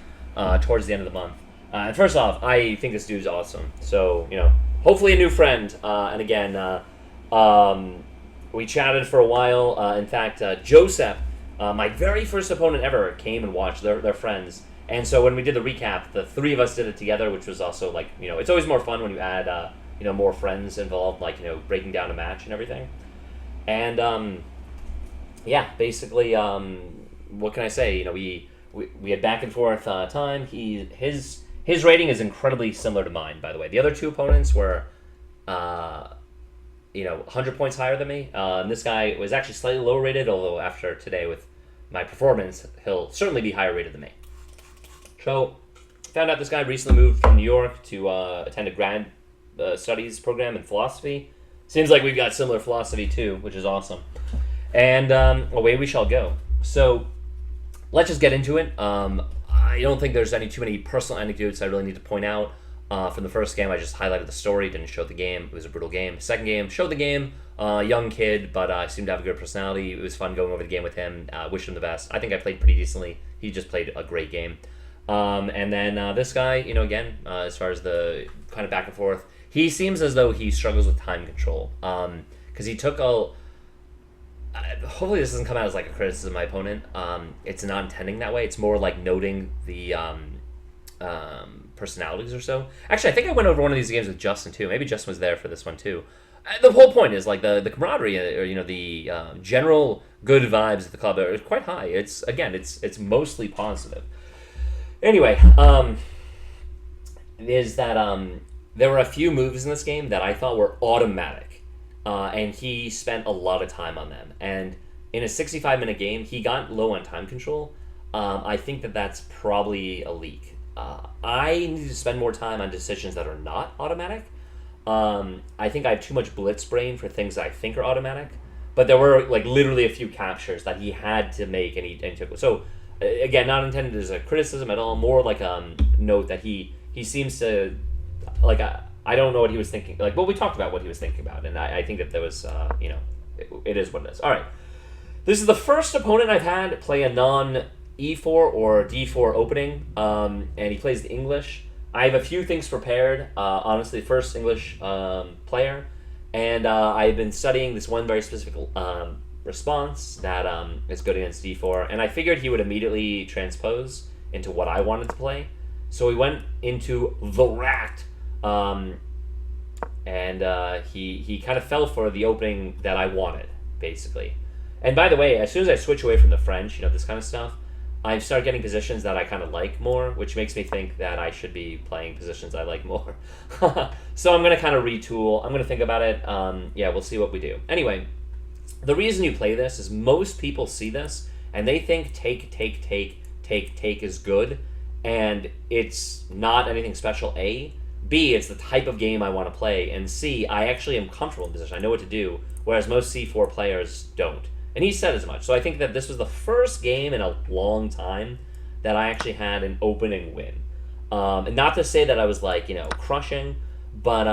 Speaker 1: towards the end of the month. And first off, I think this dude's awesome. So hopefully a new friend. And again, we chatted for a while. In fact, Joseph, my very first opponent ever, came and watched. They're friends. And so when we did the recap, the three of us did it together, which was also like, it's always more fun when you add, more friends involved, like, breaking down a match and everything. And, yeah, basically, what can I say? We had back and forth time. His rating is incredibly similar to mine, by the way. The other two opponents were, 100 points higher than me. This guy was actually slightly lower rated, although after today with my performance, he'll certainly be higher rated than me. So, found out this guy recently moved from New York to attend a grad studies program in philosophy. Seems like we've got similar philosophy too, which is awesome. And away we shall go. So, let's just get into it. I don't think there's too many personal anecdotes I really need to point out. From the first game, I just highlighted the story, didn't show the game. It was a brutal game. Second game, showed the game. Young kid, but seemed to have a good personality. It was fun going over the game with him. Wish him the best. I think I played pretty decently. He just played a great game. And then this guy, again, as far as the kind of back and forth, he seems as though he struggles with time control. Because he took hopefully this doesn't come out as like a criticism of my opponent. It's not intending that way. It's more like noting the personalities or so. Actually, I think I went over one of these games with Justin too. Maybe Justin was there for this one too. The whole point is like the camaraderie or the general good vibes at the club are quite high. It's mostly positive. Anyway, is that there were a few moves in this game that I thought were automatic, and he spent a lot of time on them. And in a 65-minute game, he got low on time control. I think that's probably a leak. I need to spend more time on decisions that are not automatic. I think I have too much blitz brain for things that I think are automatic. But there were like literally a few captures that he had to make, and he took. So again, not intended as a criticism at all. More like a note that he seems to like. I don't know what he was thinking. Like, well, we talked about what he was thinking about, and I think that there was it is what it is. All right, this is the first opponent I've had play a non E4 or D4 opening, and he plays the English. I have a few things prepared. Honestly, first English player, and I've been studying this one very specific response that is good against D4, and I figured he would immediately transpose into what I wanted to play. So we went into the rat, and he kind of fell for the opening that I wanted, basically. And by the way, as soon as I switch away from the French, this kind of stuff, I start getting positions that I kind of like more, which makes me think that I should be playing positions I like more. So I'm going to kind of retool. I'm going to think about it. Yeah, we'll see what we do. Anyway, the reason you play this is most people see this, and they think take is good, and it's not anything special, A. B, it's the type of game I want to play, and C, I actually am comfortable in position. I know what to do, whereas most C4 players don't. And he said as much. So I think that this was the first game in a long time that I actually had an opening win. And not to say that I was like, crushing, but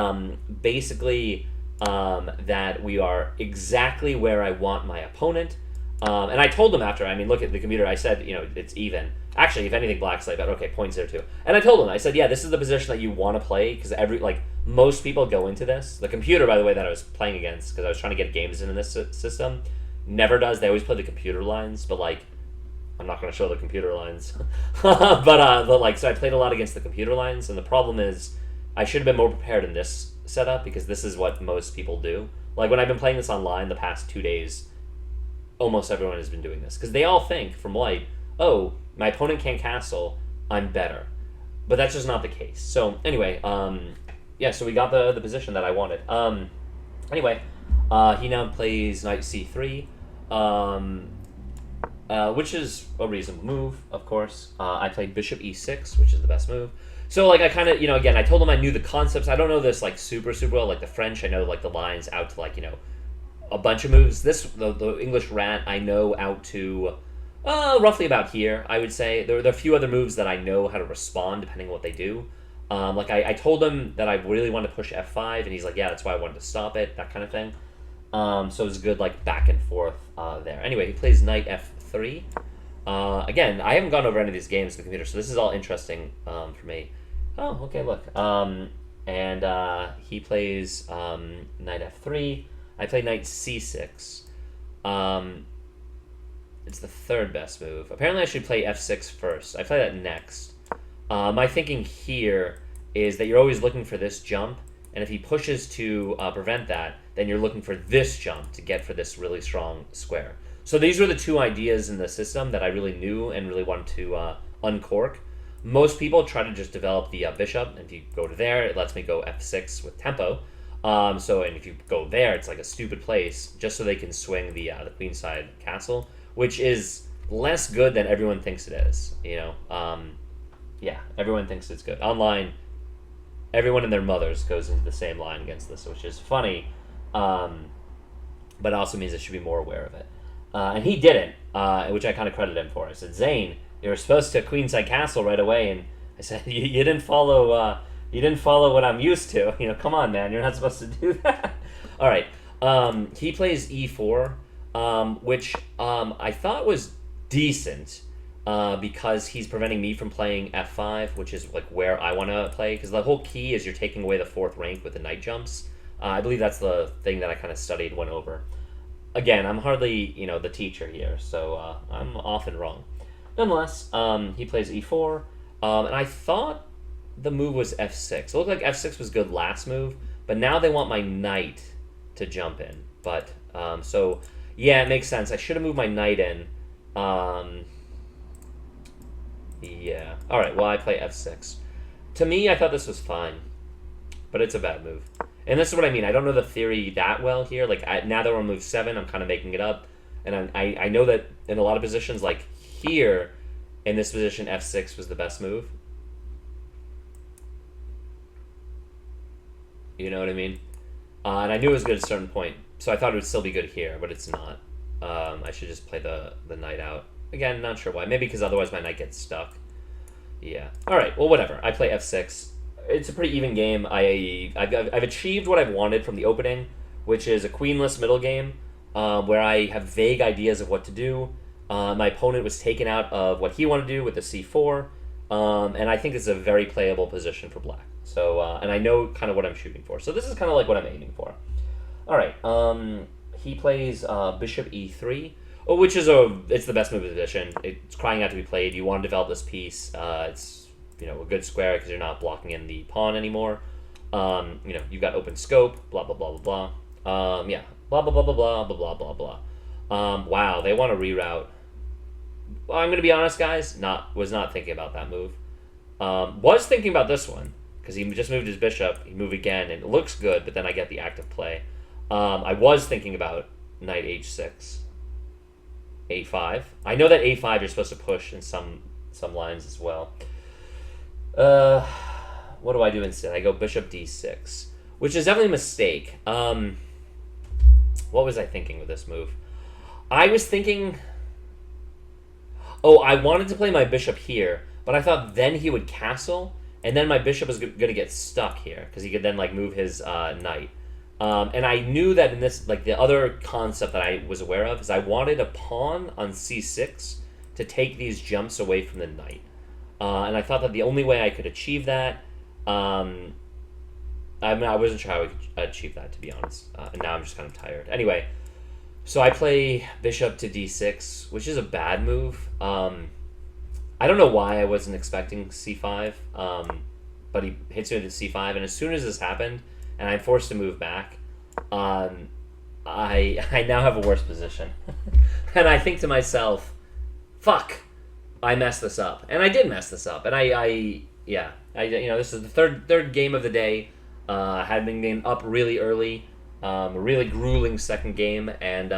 Speaker 1: basically that we are exactly where I want my opponent. And I told him after, I mean, look at the computer, I said, it's even. Actually, if anything, black's like that. Okay, points there too. And I told him, I said, yeah, this is the position that you want to play, because most people go into this. The computer, by the way, that I was playing against, because I was trying to get games in this system, never does. They always play the computer lines, but I'm not going to show the computer lines. So I played a lot against the computer lines, and the problem is I should have been more prepared in this setup, because this is what most people do. When I've been playing this online the past 2 days, almost everyone has been doing this, because they all think from white, oh, my opponent can't castle, I'm better. But that's just not the case. So anyway, so we got the position that I wanted. Anyway, he now plays knight c3, which is a reasonable move, of course. I played bishop e6, which is the best move. So I kind of, again, I told him I knew the concepts. I don't know this super well. Like the French, I know the lines out to a bunch of moves. The English rat, I know out to roughly about here, I would say. There are a few other moves that I know how to respond depending on what they do. I told him that I really want to push f5, and he's like, yeah, that's why I wanted to stop it, that kind of thing. So it was good back and forth there. Anyway, he plays knight f3. Again, I haven't gone over any of these games on the computer, so this is all interesting for me. Oh, okay, look. And he plays knight f3. I play knight c6. It's the third best move. Apparently I should play f6 first. I play that next. My thinking here is that you're always looking for this jump, and if he pushes to prevent that, then you're looking for this jump to get for this really strong square. So these were the two ideas in the system that I really knew and really wanted to uncork. Most people try to just develop the bishop, and if you go to there, it lets me go f6 with tempo. And if you go there, it's a stupid place, just so they can swing the queenside castle, which is less good than everyone thinks it is, Yeah, everyone thinks it's good. Online, everyone and their mothers goes into the same line against this, which is funny, but also means I should be more aware of it. And he didn't, which I kind of credit him for. I said, Zane, you were supposed to queenside castle right away, and I said, you didn't follow. You didn't follow what I'm used to. Come on, man, you're not supposed to do that. All right. He plays e4, which I thought was decent. Because he's preventing me from playing f5, which is where I want to play, because the whole key is you're taking away the fourth rank with the knight jumps. I believe that's the thing that I kind of studied, went over. Again, I'm hardly the teacher here, so I'm often wrong. Nonetheless, he plays e4, and I thought the move was f6. It looked like f6 was good last move, but now they want my knight to jump in. But so yeah, it makes sense. I should have moved my knight in. Yeah. All right. Well, I play f6. To me, I thought this was fine, but it's a bad move. And this is what I mean. I don't know the theory that well here. Now that we're on move 7, I'm kind of making it up, and I know that in a lot of positions, here, in this position, f6 was the best move. You know what I mean? And I knew it was good at a certain point, so I thought it would still be good here, but it's not. I should just play the knight out. Again, not sure why. Maybe because otherwise my knight gets stuck. Yeah. All right. Well, whatever. I play f6. It's a pretty even game. I've achieved what I've wanted from the opening, which is a queenless middle game, where I have vague ideas of what to do. My opponent was taken out of what he wanted to do with the c4, and I think it's a very playable position for black. So, and I know kind of what I'm shooting for. So this is kind of what I'm aiming for. All right. He plays bishop e3. Which is it's the best move of the edition. It's crying out to be played. You want to develop this piece. It's a good square because you're not blocking in the pawn anymore. You've got open scope. Blah blah blah blah blah. Yeah. Blah blah blah blah blah blah blah blah blah. Wow, they want to reroute. Well, I'm gonna be honest, guys. Was not thinking about that move. Was thinking about this one because he just moved his bishop. He moved again, and it looks good. But then I get the active play. I was thinking about knight h6. a5. I know that a5 you're supposed to push in some lines as well. What do I do instead? I go bishop d6, which is definitely a mistake. What was I thinking with this move? I was thinking... Oh, I wanted to play my bishop here, but I thought then he would castle, and then my bishop was going to get stuck here, because he could then move his knight. And I knew that in this, like the other concept that I was aware of is I wanted a pawn on c6 to take these jumps away from the knight. And I thought that the only way I could achieve that, I mean, I wasn't sure how I could achieve that, to be honest. And now I'm just kind of tired. Anyway, so I play bishop to d6, which is a bad move. I don't know why I wasn't expecting c5, but he hits me with the c5, and as soon as this happened, and I'm forced to move back, I now have a worse position. And I think to myself, fuck, I messed this up. And I did mess this up. And this is the third game of the day. Had been up really early, a really grueling second game, and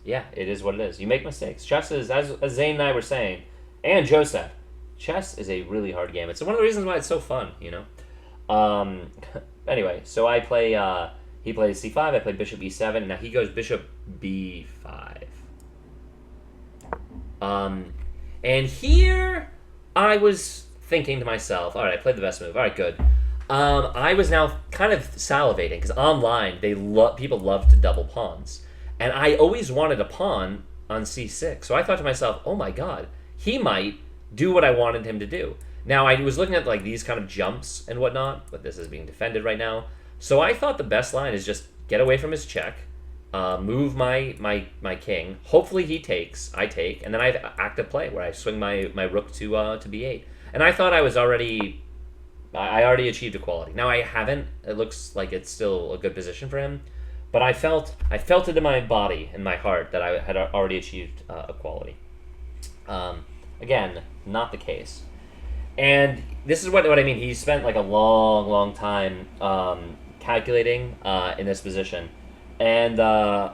Speaker 1: it is what it is. You make mistakes. Chess is, as Zane and I were saying, and Joe said, chess is a really hard game. It's one of the reasons why it's so fun, you know? Anyway, so I play, he plays c5, I play bishop e7, now he goes bishop b5. And here I was thinking to myself, all right, I played the best move, all right, good. I was now kind of salivating, because online, people love to double pawns. And I always wanted a pawn on c6, so I thought to myself, oh my god, he might do what I wanted him to do. Now, I was looking at like these kind of jumps and whatnot, but this is being defended right now. So I thought the best line is just get away from his check, move my king. Hopefully he takes, I take, and then I have active play where I swing my rook to b8. And I thought I already achieved equality. Now I haven't. It looks like it's still a good position for him, but I felt it in my body and my heart that I had already achieved equality. Again, not the case. And this is what I mean. He spent like a long time calculating in this position, and I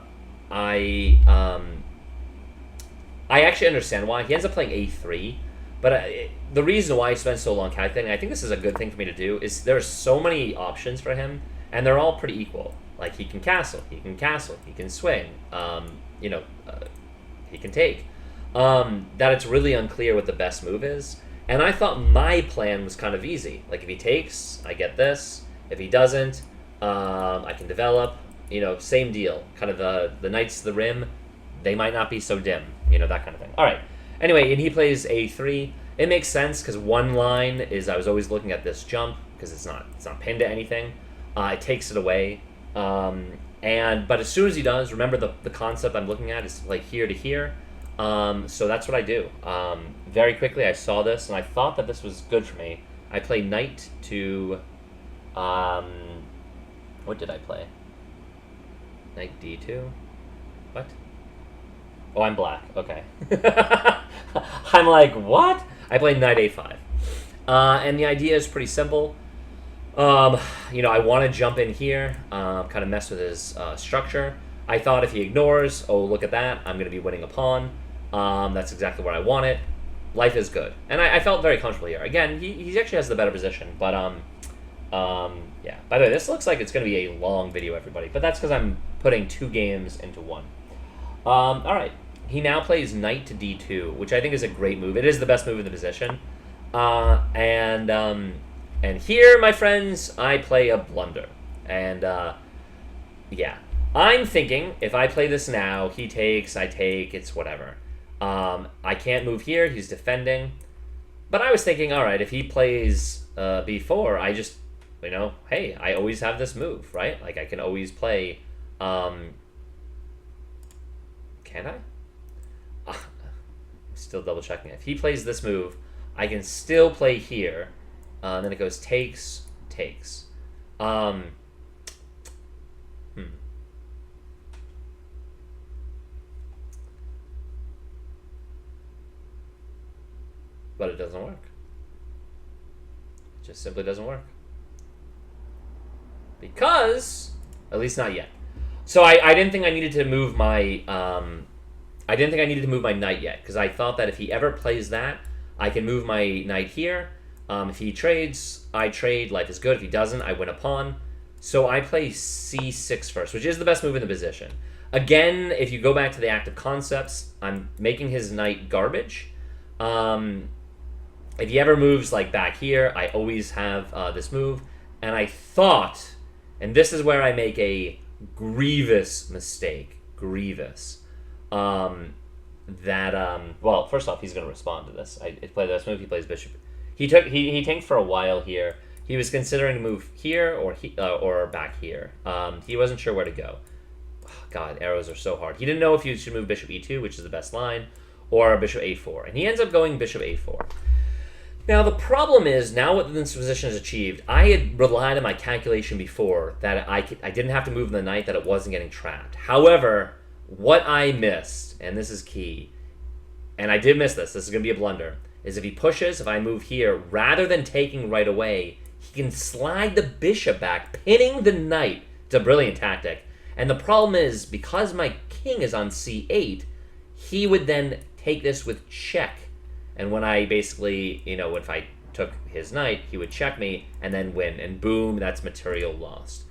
Speaker 1: actually understand why. He ends up playing a3, but the reason why he spends so long calculating, I think this is a good thing for me to do, is there's so many options for him, and they're all pretty equal. Like he can castle, he can swing, he can take. That it's really unclear what the best move is. And I thought my plan was kind of easy. Like, if he takes, I get this. If he doesn't, I can develop. Same deal. Kind of the knights to the rim, they might not be so dim. That kind of thing. All right. Anyway, and he plays a3. It makes sense, because one line is I was always looking at this jump, because it's not pinned to anything. It takes it away. But as soon as he does, remember the concept I'm looking at is like here to here. So that's what I do. Very quickly, I saw this, and I thought that this was good for me. I play knight to... what did I play? Knight d2? What? Oh, I'm black. Okay. I'm like, what? I play knight a5. And the idea is pretty simple. I want to jump in here, kind of mess with his structure. I thought if he ignores, oh, look at that, I'm going to be winning a pawn. That's exactly where I want it. Life is good. And I felt very comfortable here. Again, he actually has the better position. But, yeah. By the way, this looks like it's going to be a long video, everybody. But that's because I'm putting 2 games into one. All right. He now plays knight to d2, which I think is a great move. It is the best move in the position. And here, my friends, I play a blunder. And, yeah. I'm thinking, if I play this now, he takes, I take, it's whatever. I can't move here, he's defending. But I was thinking, alright, if he plays b4, I just, hey, I always have this move, right? Like, I can always play, can I? I'm still double checking. If he plays this move, I can still play here. Then it goes takes, takes. But it doesn't work. It just simply doesn't work. Because, at least not yet. So I didn't think I needed to move my, knight yet, because I thought that if he ever plays that, I can move my knight here. If he trades, I trade, life is good. If he doesn't, I win a pawn. So I play c6 first, which is the best move in the position. Again, if you go back to the active concepts, I'm making his knight garbage. If he ever moves like back here, I always have this move. And I thought And this is where I make a grievous mistake. Grievous. Well, first off, he's going to respond to this. I play this move. He plays bishop. He tanked for a while here. He was considering to move here or back here. He wasn't sure where to go. Oh, God, arrows are so hard. He didn't know if he should move bishop e2, which is the best line, or bishop a4. And he ends up going bishop a4. Now, the problem is, now what this position is achieved, I had relied on my calculation before that I didn't have to move the knight, that it wasn't getting trapped. However, what I missed, and this is key, and I did miss this is going to be a blunder, is if he pushes, if I move here, rather than taking right away, he can slide the bishop back, pinning the knight. It's a brilliant tactic. And the problem is, because my king is on c8, he would then take this with check. And when I basically, if I took his knight, he would check me and then win. And boom, that's material lost.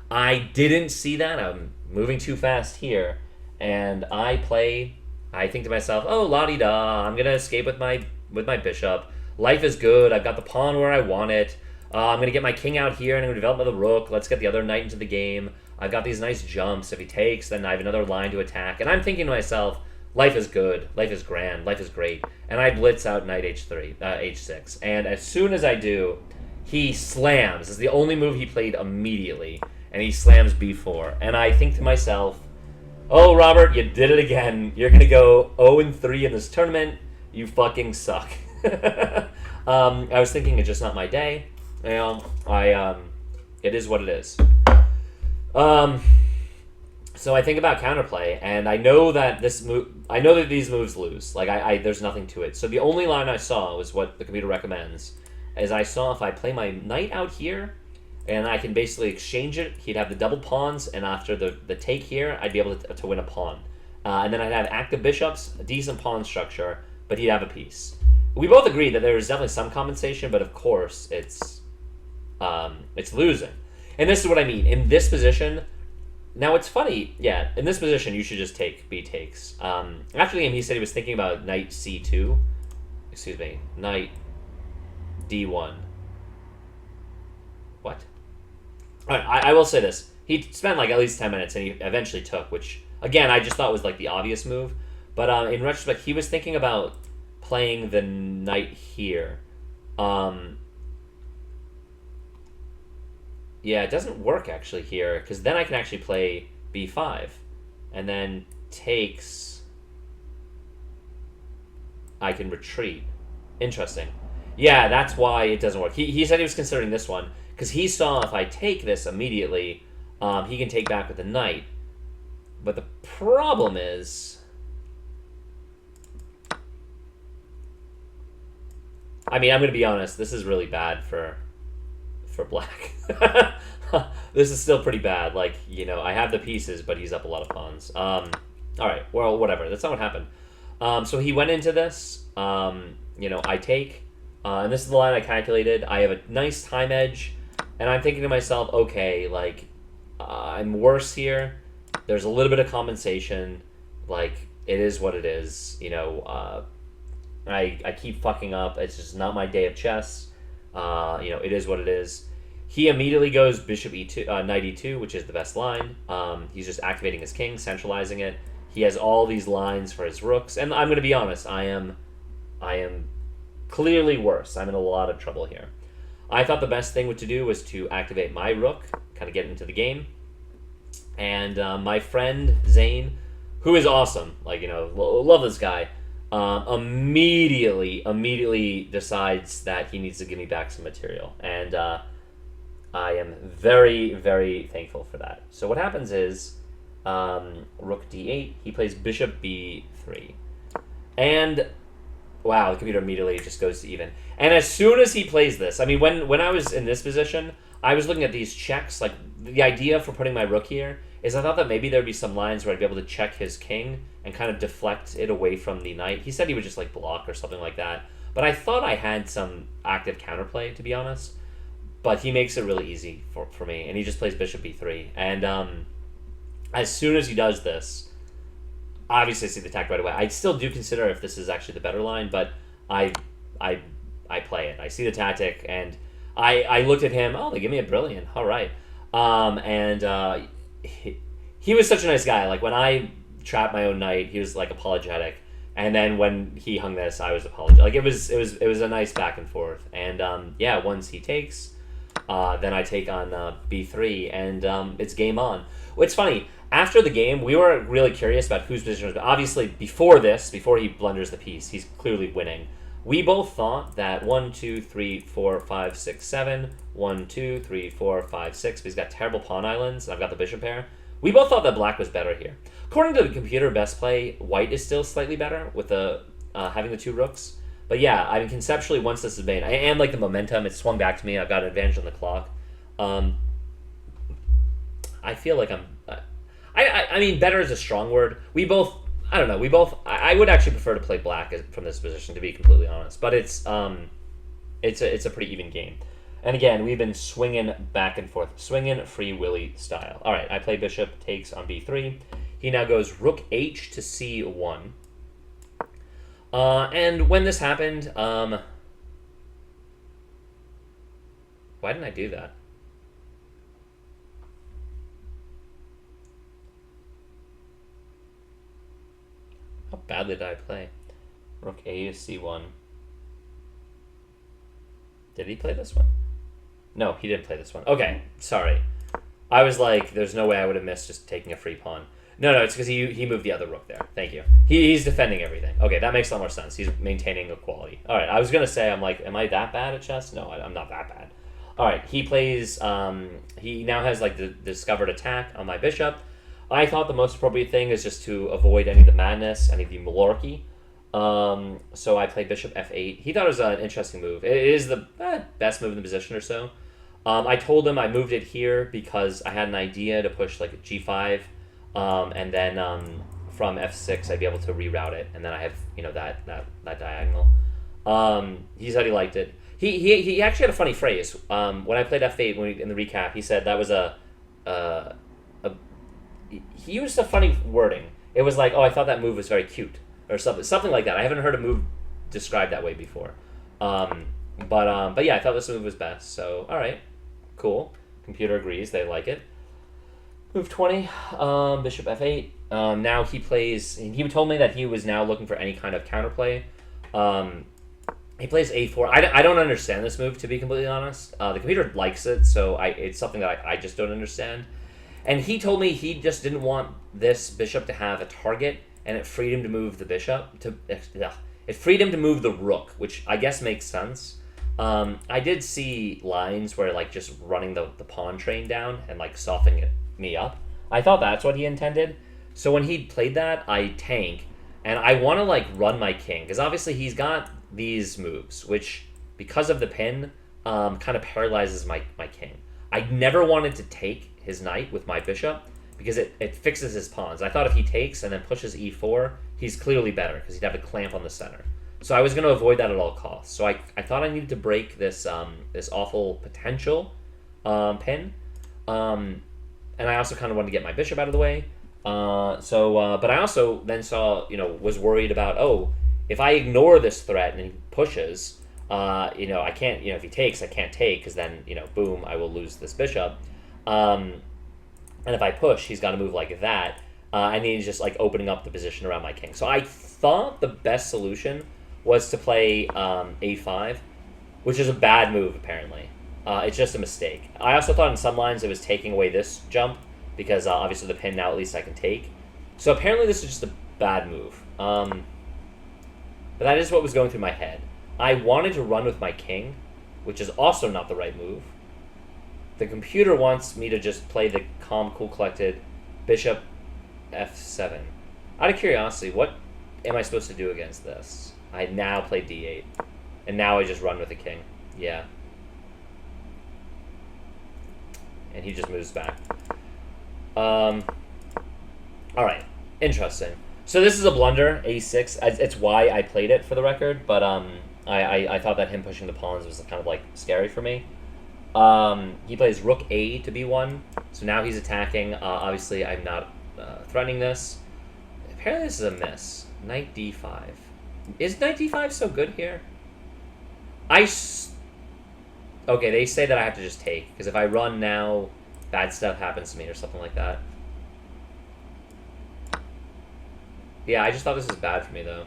Speaker 1: I didn't see that. I'm moving too fast here. And I think to myself, oh, la-di-da, I'm going to escape with my bishop. Life is good. I've got the pawn where I want it. I'm going to get my king out here and I'm going to develop with the rook. Let's get the other knight into the game. I've got these nice jumps. If he takes, then I have another line to attack. And I'm thinking to myself, life is good, life is grand, life is great. And I blitz out knight h6. And as soon as I do, he slams. It's the only move he played immediately. And he slams b4. And I think to myself, oh, Robert, you did it again. You're going to go 0-3 in this tournament. You fucking suck. I was thinking it's just not my day. It is what it is. So I think about counterplay, and I know that these moves lose. Like there's nothing to it. So the only line I saw was what the computer recommends. Is I saw if I play my knight out here, and I can basically exchange it. He'd have the double pawns, and after the take here, I'd be able to win a pawn. And then I'd have active bishops, a decent pawn structure, but he'd have a piece. We both agree that there is definitely some compensation, but of course it's losing. And this is what I mean. In this position, now it's funny, yeah, in this position you should just take b takes. After the game he said he was thinking about knight c2. Excuse me, knight d1. What? Alright, I will say this. He spent like at least 10 minutes and he eventually took, which again I just thought was like the obvious move. But in retrospect he was thinking about playing the knight here. Yeah, it doesn't work actually here, because then I can actually play b5, and then takes. I can retreat. Interesting. Yeah, that's why it doesn't work. He said he was considering this one, because he saw if I take this immediately, he can take back with the knight. But the problem is, I mean, I'm going to be honest, this is really bad for black. This is still pretty bad. Like, I have the pieces, but he's up a lot of pawns. Alright, well, whatever. That's not what happened. So he went into this. I take. And this is the line I calculated. I have a nice time edge. And I'm thinking to myself, okay, like, I'm worse here. There's a little bit of compensation. Like, it is what it is. I keep fucking up. It's just not my day of chess. It is what it is. He immediately goes bishop e2, knight e2, which is the best line. He's just activating his king, centralizing it. He has all these lines for his rooks, and I'm going to be honest. I am clearly worse. I'm in a lot of trouble here. I thought the best thing to do was to activate my rook, kind of get into the game. And my friend Zane, who is awesome, like love this guy. Immediately decides that he needs to give me back some material, and I am very, very thankful for that. So what happens is, rook d8, he plays bishop b3, and wow, the computer immediately just goes to even. And as soon as he plays this, I mean, when I was in this position, I was looking at these checks. Like, the idea for putting my rook here is I thought that maybe there'd be some lines where I'd be able to check his king and kind of deflect it away from the knight. He said he would just like block or something like that. But I thought I had some active counterplay, to be honest. But he makes it really easy for me, and he just plays bishop b3. And as soon as he does this, obviously I see the attack right away. I still do consider if this is actually the better line, but I play it. I see the tactic, and I looked at him. Oh, they give me a brilliant. All right. And he was such a nice guy. Like when I trapped my own knight, he was like apologetic, and then when he hung this, I was apologetic. Like it was a nice back and forth. And yeah, once he takes, then I take on b3, and it's game on. It's funny. After the game, we were really curious about whose position was. But obviously, before he blunders the piece, he's clearly winning. We both thought that 1, 2, 3, 4, 5, 6, 7, 1, 2, 3, 4, 5, 6. But he's got terrible pawn islands, and I've got the bishop pair. We both thought that black was better here. According to the computer best play, white is still slightly better with the having the two rooks. But yeah, I mean, conceptually, once this is made, I am like the momentum. It's swung back to me. I've got an advantage on the clock. I feel like I'm. I mean, better is a strong word. We both. I don't know. We both. I would actually prefer to play black from this position, to be completely honest. But it's a pretty even game. And again, we've been swinging back and forth, swinging Free Willy style. All right, I play bishop takes on b3. He now goes rook h to c1. And when this happened, why didn't I do that? How badly did I play? Rook a to c1. Did he play this one? No, he didn't play this one. Okay, sorry. I was like, there's no way I would have missed just taking a free pawn. No, it's because he moved the other rook there. Thank you. He's defending everything. Okay, that makes a lot more sense. He's maintaining equality. All right, I was going to say, I'm like, am I that bad at chess? No, I'm not that bad. All right, he plays, he now has like the discovered attack on my bishop. I thought the most appropriate thing is just to avoid any of the madness, any of the malarkey. So I played bishop f8. He thought it was an interesting move. It is the best move in the position or so. I told him I moved it here because I had an idea to push like a g5, and then from f6 I'd be able to reroute it, and then I have that diagonal. He said he liked it. He actually had a funny phrase. When I played f8 in the recap, he said that was he used a funny wording. It was like, oh, I thought that move was very cute, or something like that. I haven't heard a move described that way before. But yeah, I thought this move was best. So all right, cool. Computer agrees. They like it. Move 20, bishop f8. Now he plays. He told me that he was now looking for any kind of counterplay. He plays a4. I don't understand this move, to be completely honest. The computer likes it, so it's something that I just don't understand. And he told me he just didn't want this bishop to have a target, and it freed him to move the bishop. It freed him to move the rook, which I guess makes sense. I did see lines where like just running the pawn train down and like softening me up. I thought that's what he intended. So when he played that, I tank, and I want to like run my king, because obviously he's got these moves, which because of the pin, kind of paralyzes my king. I never wanted to take his knight with my bishop because it fixes his pawns. I thought if he takes and then pushes e4, he's clearly better because he'd have a clamp on the center. So I was going to avoid that at all costs. So I thought I needed to break this this awful potential pin. And I also kind of wanted to get my bishop out of the way. But I also then saw, was worried about, if I ignore this threat and he pushes, I can't, if he takes, I can't take, because then, boom, I will lose this bishop. And if I push, he's got to move like that. And he's just like opening up the position around my king. So I thought the best solution was to play a5, which is a bad move, apparently. It's just a mistake. I also thought in some lines it was taking away this jump, because obviously the pin now at least I can take. So apparently this is just a bad move. But that is what was going through my head. I wanted to run with my king, which is also not the right move. The computer wants me to just play the calm, cool, collected bishop f7. Out of curiosity, what am I supposed to do against this? I now play d8, and now I just run with the king. Yeah. And he just moves back. All right, interesting. So this is a blunder, a6. It's why I played it, for the record, but I thought that him pushing the pawns was kind of like scary for me. He plays rook a to b1, so now he's attacking. Obviously, I'm not threatening this. Apparently, this is a miss. Knight d5. Is knight d5 so good here? Okay, they say that I have to just take, because if I run now, bad stuff happens to me or something like that. Yeah, I just thought this was bad for me, though.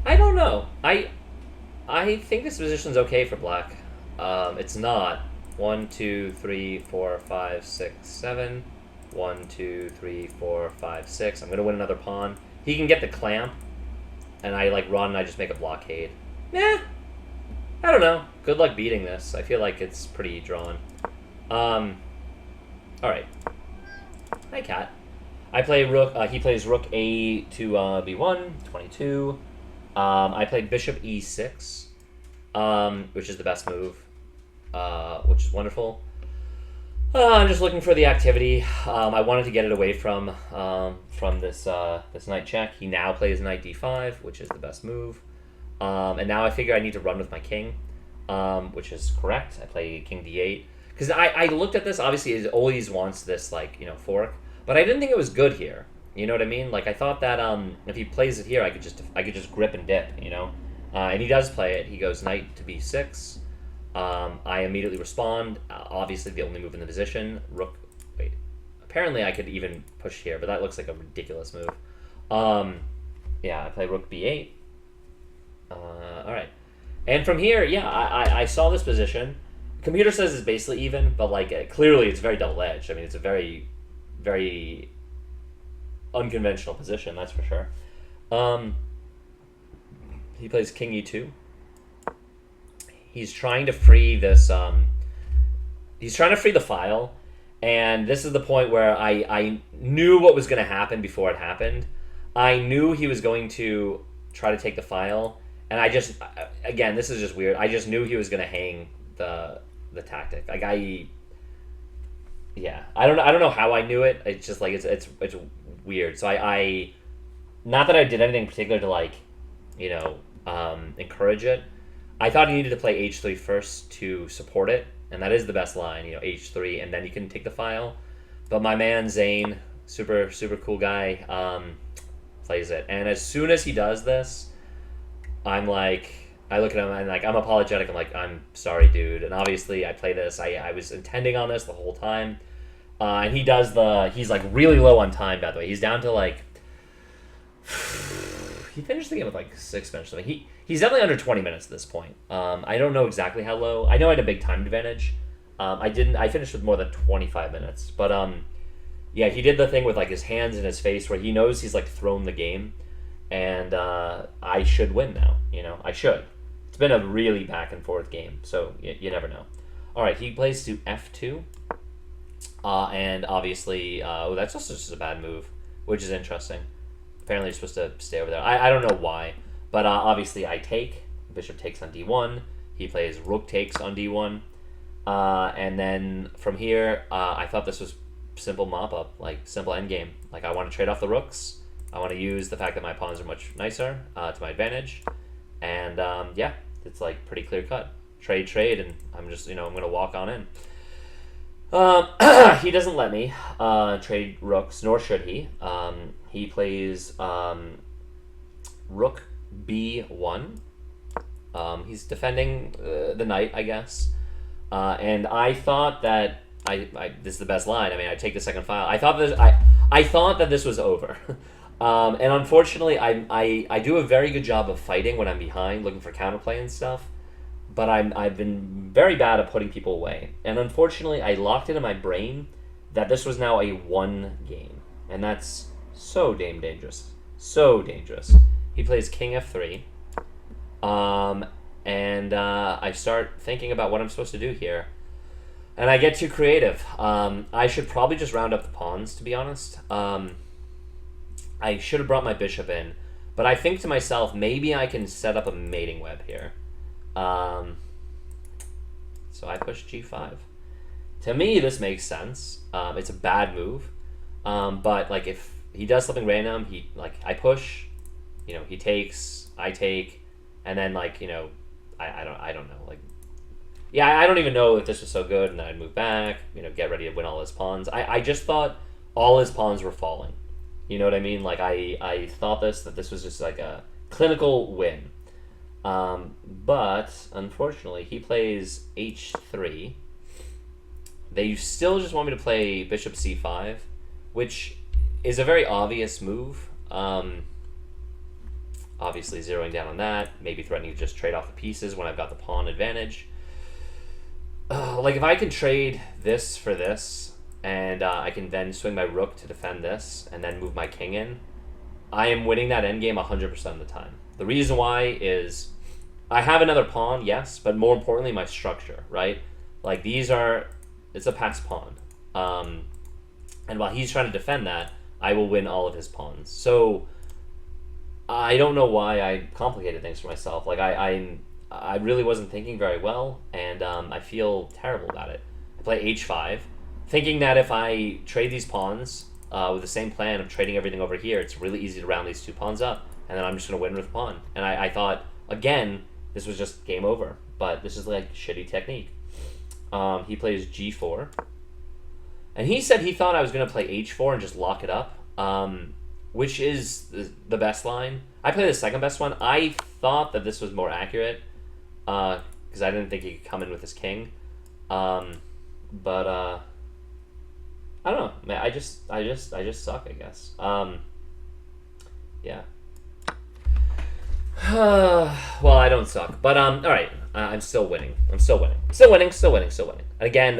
Speaker 1: I don't know. I think this position's okay for black. It's not. 1, 2, 3, 4, 5, 6, 7. 1, 2, 3, 4, 5, 6. I'm gonna win another pawn. He can get the clamp, and I like run and I just make a blockade. Nah. I don't know. Good luck beating this. I feel like it's pretty drawn. Alright. Hi, cat. I play rook. He plays rook a to b1, 22. I played bishop e6, which is the best move, which is wonderful. I'm just looking for the activity. I wanted to get it away from this this knight check. He now plays knight d5, which is the best move. And now I figure I need to run with my king, which is correct. I play king d8 because I looked at this. Obviously, it always wants this fork, but I didn't think it was good here. You know what I mean? Like I thought that if he plays it here, I could just grip and dip. And he does play it. He goes knight to b6. I immediately respond. Obviously, the only move in the position. Rook. Wait. Apparently, I could even push here, but that looks like a ridiculous move. Yeah, I play rook b8. All right. And from here, yeah, I saw this position. Computer says it's basically even, but clearly it's very double-edged. I mean, it's a very, very unconventional position, that's for sure. He plays king e2. He's trying to free this. He's trying to free the file, and this is the point where I knew what was going to happen before it happened. I knew he was going to try to take the file, and I just, again, this is just weird. I just knew he was going to hang the tactic. Yeah, I don't know how I knew it. It's just it's weird. So I not that I did anything particular to encourage it. I thought he needed to play h3 first to support it, and that is the best line, h3, and then you can take the file. But my man Zane, super cool guy, plays it, and as soon as he does this, I look at him and I'm apologetic. I'm like, I'm sorry, dude. And obviously, I play this. I was intending on this the whole time, and he does he's really low on time. By the way, he's down to he finished the game with 6 minutes or something. He's definitely under 20 minutes at this point. I don't know exactly how low. I know I had a big time advantage. I finished with more than 25 minutes. But yeah, he did the thing with his hands in his face where he knows he's thrown the game, and I should win now. I should. It's been a really back and forth game, so you never know. All right, he plays to f2, and obviously, that's also just a bad move, which is interesting. Apparently, you're supposed to stay over there. I don't know why, but obviously, I take. Bishop takes on d1. He plays rook takes on d1, and then from here, I thought this was simple mop up, simple endgame. I want to trade off the rooks. I want to use the fact that my pawns are much nicer to my advantage, and yeah, it's pretty clear cut. Trade, and I'm just I'm gonna walk on in. He doesn't let me trade rooks, nor should he. He plays rook b1. He's defending the knight, I guess. And I thought that this is the best line. I mean, I take the second file. I thought that this was over. And unfortunately, I do a very good job of fighting when I'm behind, looking for counterplay and stuff. But I've been very bad at putting people away. And unfortunately, I locked it in my brain that this was now a one game. And that's so damn dangerous. So dangerous. He plays king f3. And I start thinking about what I'm supposed to do here. And I get too creative. I should probably just round up the pawns, to be honest. I should have brought my bishop in. But I think to myself, maybe I can set up a mating web here. So I push g5. To me, this makes sense. It's a bad move. But if he does something random, I push, he takes, I take, and then I don't know, yeah, I don't even know if this was so good, and I'd move back, get ready to win all his pawns. I just thought all his pawns were falling. You know what I mean? Like I thought that this was just like a clinical win. But unfortunately, he plays h3. They still just want me to play bishop c5, which is a very obvious move. Obviously zeroing down on that, maybe threatening to just trade off the pieces when I've got the pawn advantage. Like if I can trade this for this, and I can then swing my rook to defend this, and then move my king in, I am winning that endgame 100% of the time. The reason why is I have another pawn, yes, but more importantly, my structure, right? Like it's a passed pawn. And while he's trying to defend that, I will win all of his pawns. So I don't know why I complicated things for myself. Like I really wasn't thinking very well, and I feel terrible about it. I play h5, thinking that if I trade these pawns with the same plan of trading everything over here, it's really easy to round these two pawns up, and then I'm just going to win with a pawn. And I thought, again, this was just game over, but this is like shitty technique. He plays g4, and he said he thought I was going to play h4 and just lock it up, which is the best line. I play the second best one. I thought that this was more accurate because I didn't think he could come in with his king, but I don't know. Man, I just suck, I guess. Yeah. Well, I don't suck, but all right. I'm still winning. Still winning. And again,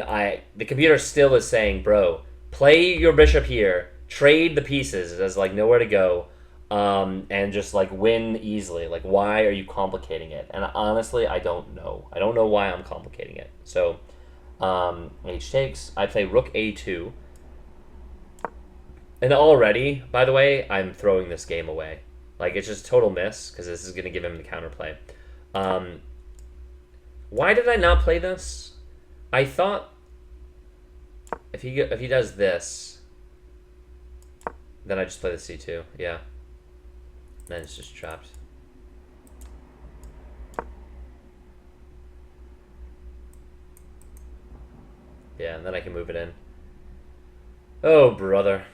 Speaker 1: the computer still is saying, bro, play your bishop here, trade the pieces as like nowhere to go, and just like win easily. Like, why are you complicating it? And honestly, I don't know. I don't know why I'm complicating it. So, h takes. I play rook a2. And already, by the way, I'm throwing this game away. Like, it's just a total miss, because this is going to give him the counterplay. Why did I not play this? I thought if he does this, then I just play the c2. Yeah. Then it's just trapped. Yeah, and then I can move it in. Oh, brother.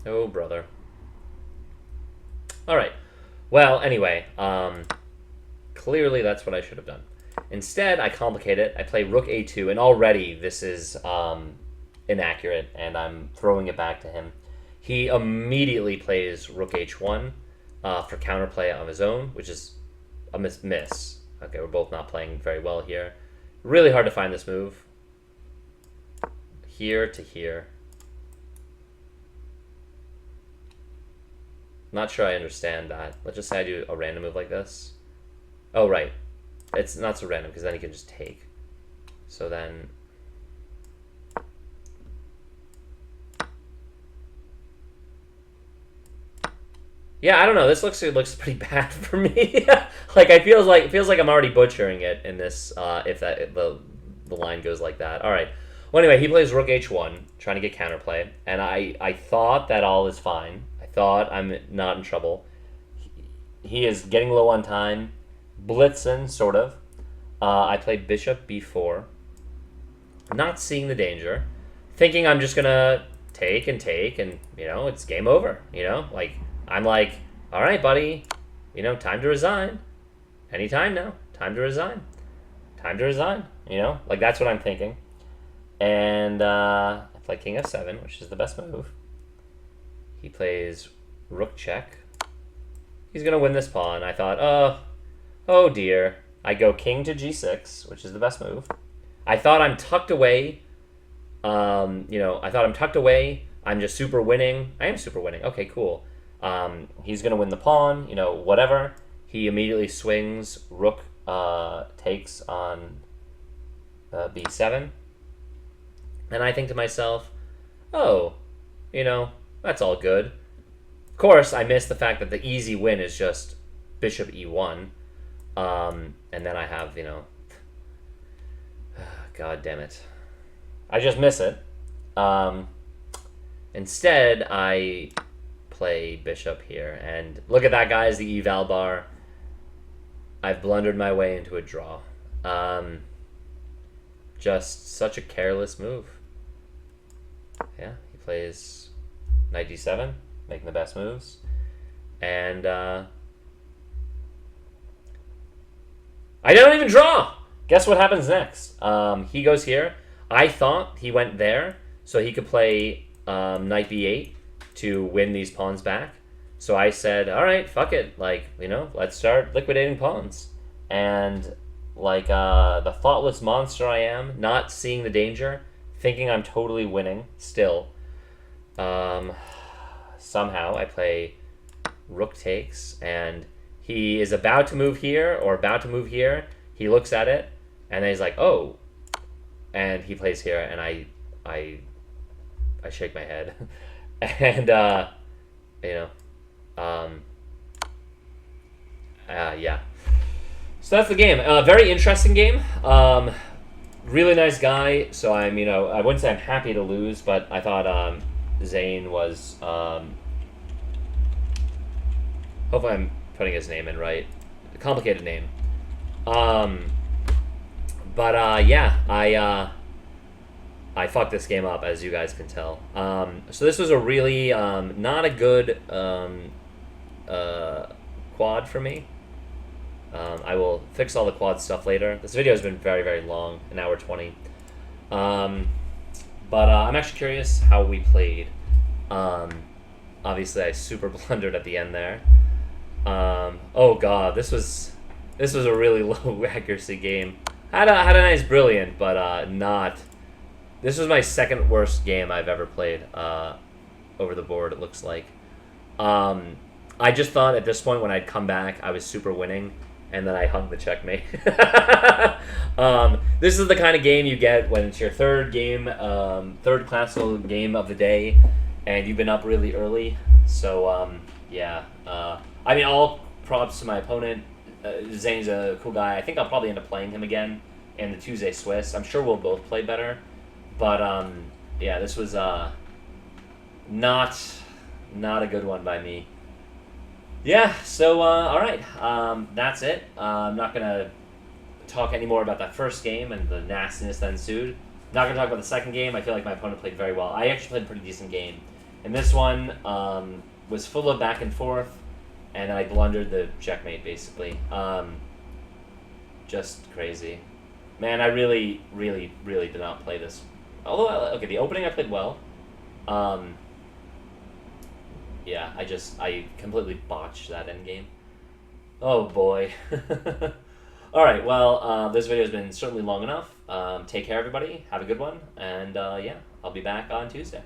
Speaker 1: Oh, brother. All right. Well, anyway, clearly that's what I should have done. Instead, I complicate it. I play rook a2, and already this is inaccurate, and I'm throwing it back to him. He immediately plays rook h1 for counterplay of his own, which is a miss. Okay, we're both not playing very well here. Really hard to find this move. Here to here. Not sure I understand that. Let's just say I do a random move like this. Oh, right. It's not so random, because then he can just take. So then... Yeah, I don't know. This looks pretty bad for me. Like, it feels like I'm already butchering it in this, if the line goes like that. All right. Well, anyway, he plays rook h1, trying to get counterplay, and I thought that all is fine. I thought I'm not in trouble. He is getting low on time, blitzing, sort of. I played bishop b4, not seeing the danger, thinking I'm just gonna take, and it's game over. Like, I'm like, all right, buddy, time to resign. Anytime now, time to resign. Like, that's what I'm thinking. And I play king f7, which is the best move. He plays rook check. He's going to win this pawn. I thought, oh dear. I go king to g6, which is the best move. I thought I'm tucked away. I'm just super winning. I am super winning. Okay, cool. He's going to win the pawn, whatever. He immediately swings. Rook takes on b7. And I think to myself, oh, that's all good. Of course, I missed the fact that the easy win is just bishop e1. And then I have, God damn it. I just miss it. Instead, I play bishop here. And look at that, guys, the eval bar. I've blundered my way into a draw. Just such a careless move. Yeah, he plays knight d7, making the best moves. And I don't even draw! Guess what happens next? He goes here. I thought he went there so he could play knight b8 to win these pawns back. So I said, all right, fuck it. Like, you know, let's start liquidating pawns. And like the thoughtless monster I am, not seeing the danger, thinking I'm totally winning still. Somehow I play rook takes, and he is about to move here or about to move here. He looks at it, and then he's like, oh. And he plays here, and I shake my head. And, you know, yeah. So that's the game. Very interesting game. Really nice guy. So I'm, you know, I wouldn't say I'm happy to lose, but I thought Zane was. Hopefully, I'm putting his name in right. A complicated name. But yeah, I fucked this game up, as you guys can tell. So this was a really not a good quad for me. I will fix all the quad stuff later. This video has been very, very long, an hour 20. But I'm actually curious how we played. Obviously, I super blundered at the end there. Oh god, this was a really low accuracy game. Had a nice brilliant, but not. This was my second worst game I've ever played over the board. It looks like. I just thought at this point when I'd come back, I was super winning. And then I hung the checkmate. This is the kind of game you get when it's your third game, third classical game of the day, and you've been up really early. So, yeah. I mean, all props to my opponent. Zane's a cool guy. I think I'll probably end up playing him again in the Tuesday Swiss. I'm sure we'll both play better. But, yeah, this was not a good one by me. Yeah, so, alright, that's it. I'm not going to talk anymore about that first game and the nastiness that ensued. Not going to talk about the second game. I feel like my opponent played very well. I actually played a pretty decent game. And this one was full of back and forth, and I blundered the checkmate, basically. Just crazy. Man, I really, really, really did not play this. Although, okay, the opening I played well. Yeah, I completely botched that endgame. Oh boy. Alright, well, this video has been certainly long enough. Take care, everybody. Have a good one. And, yeah, I'll be back on Tuesday.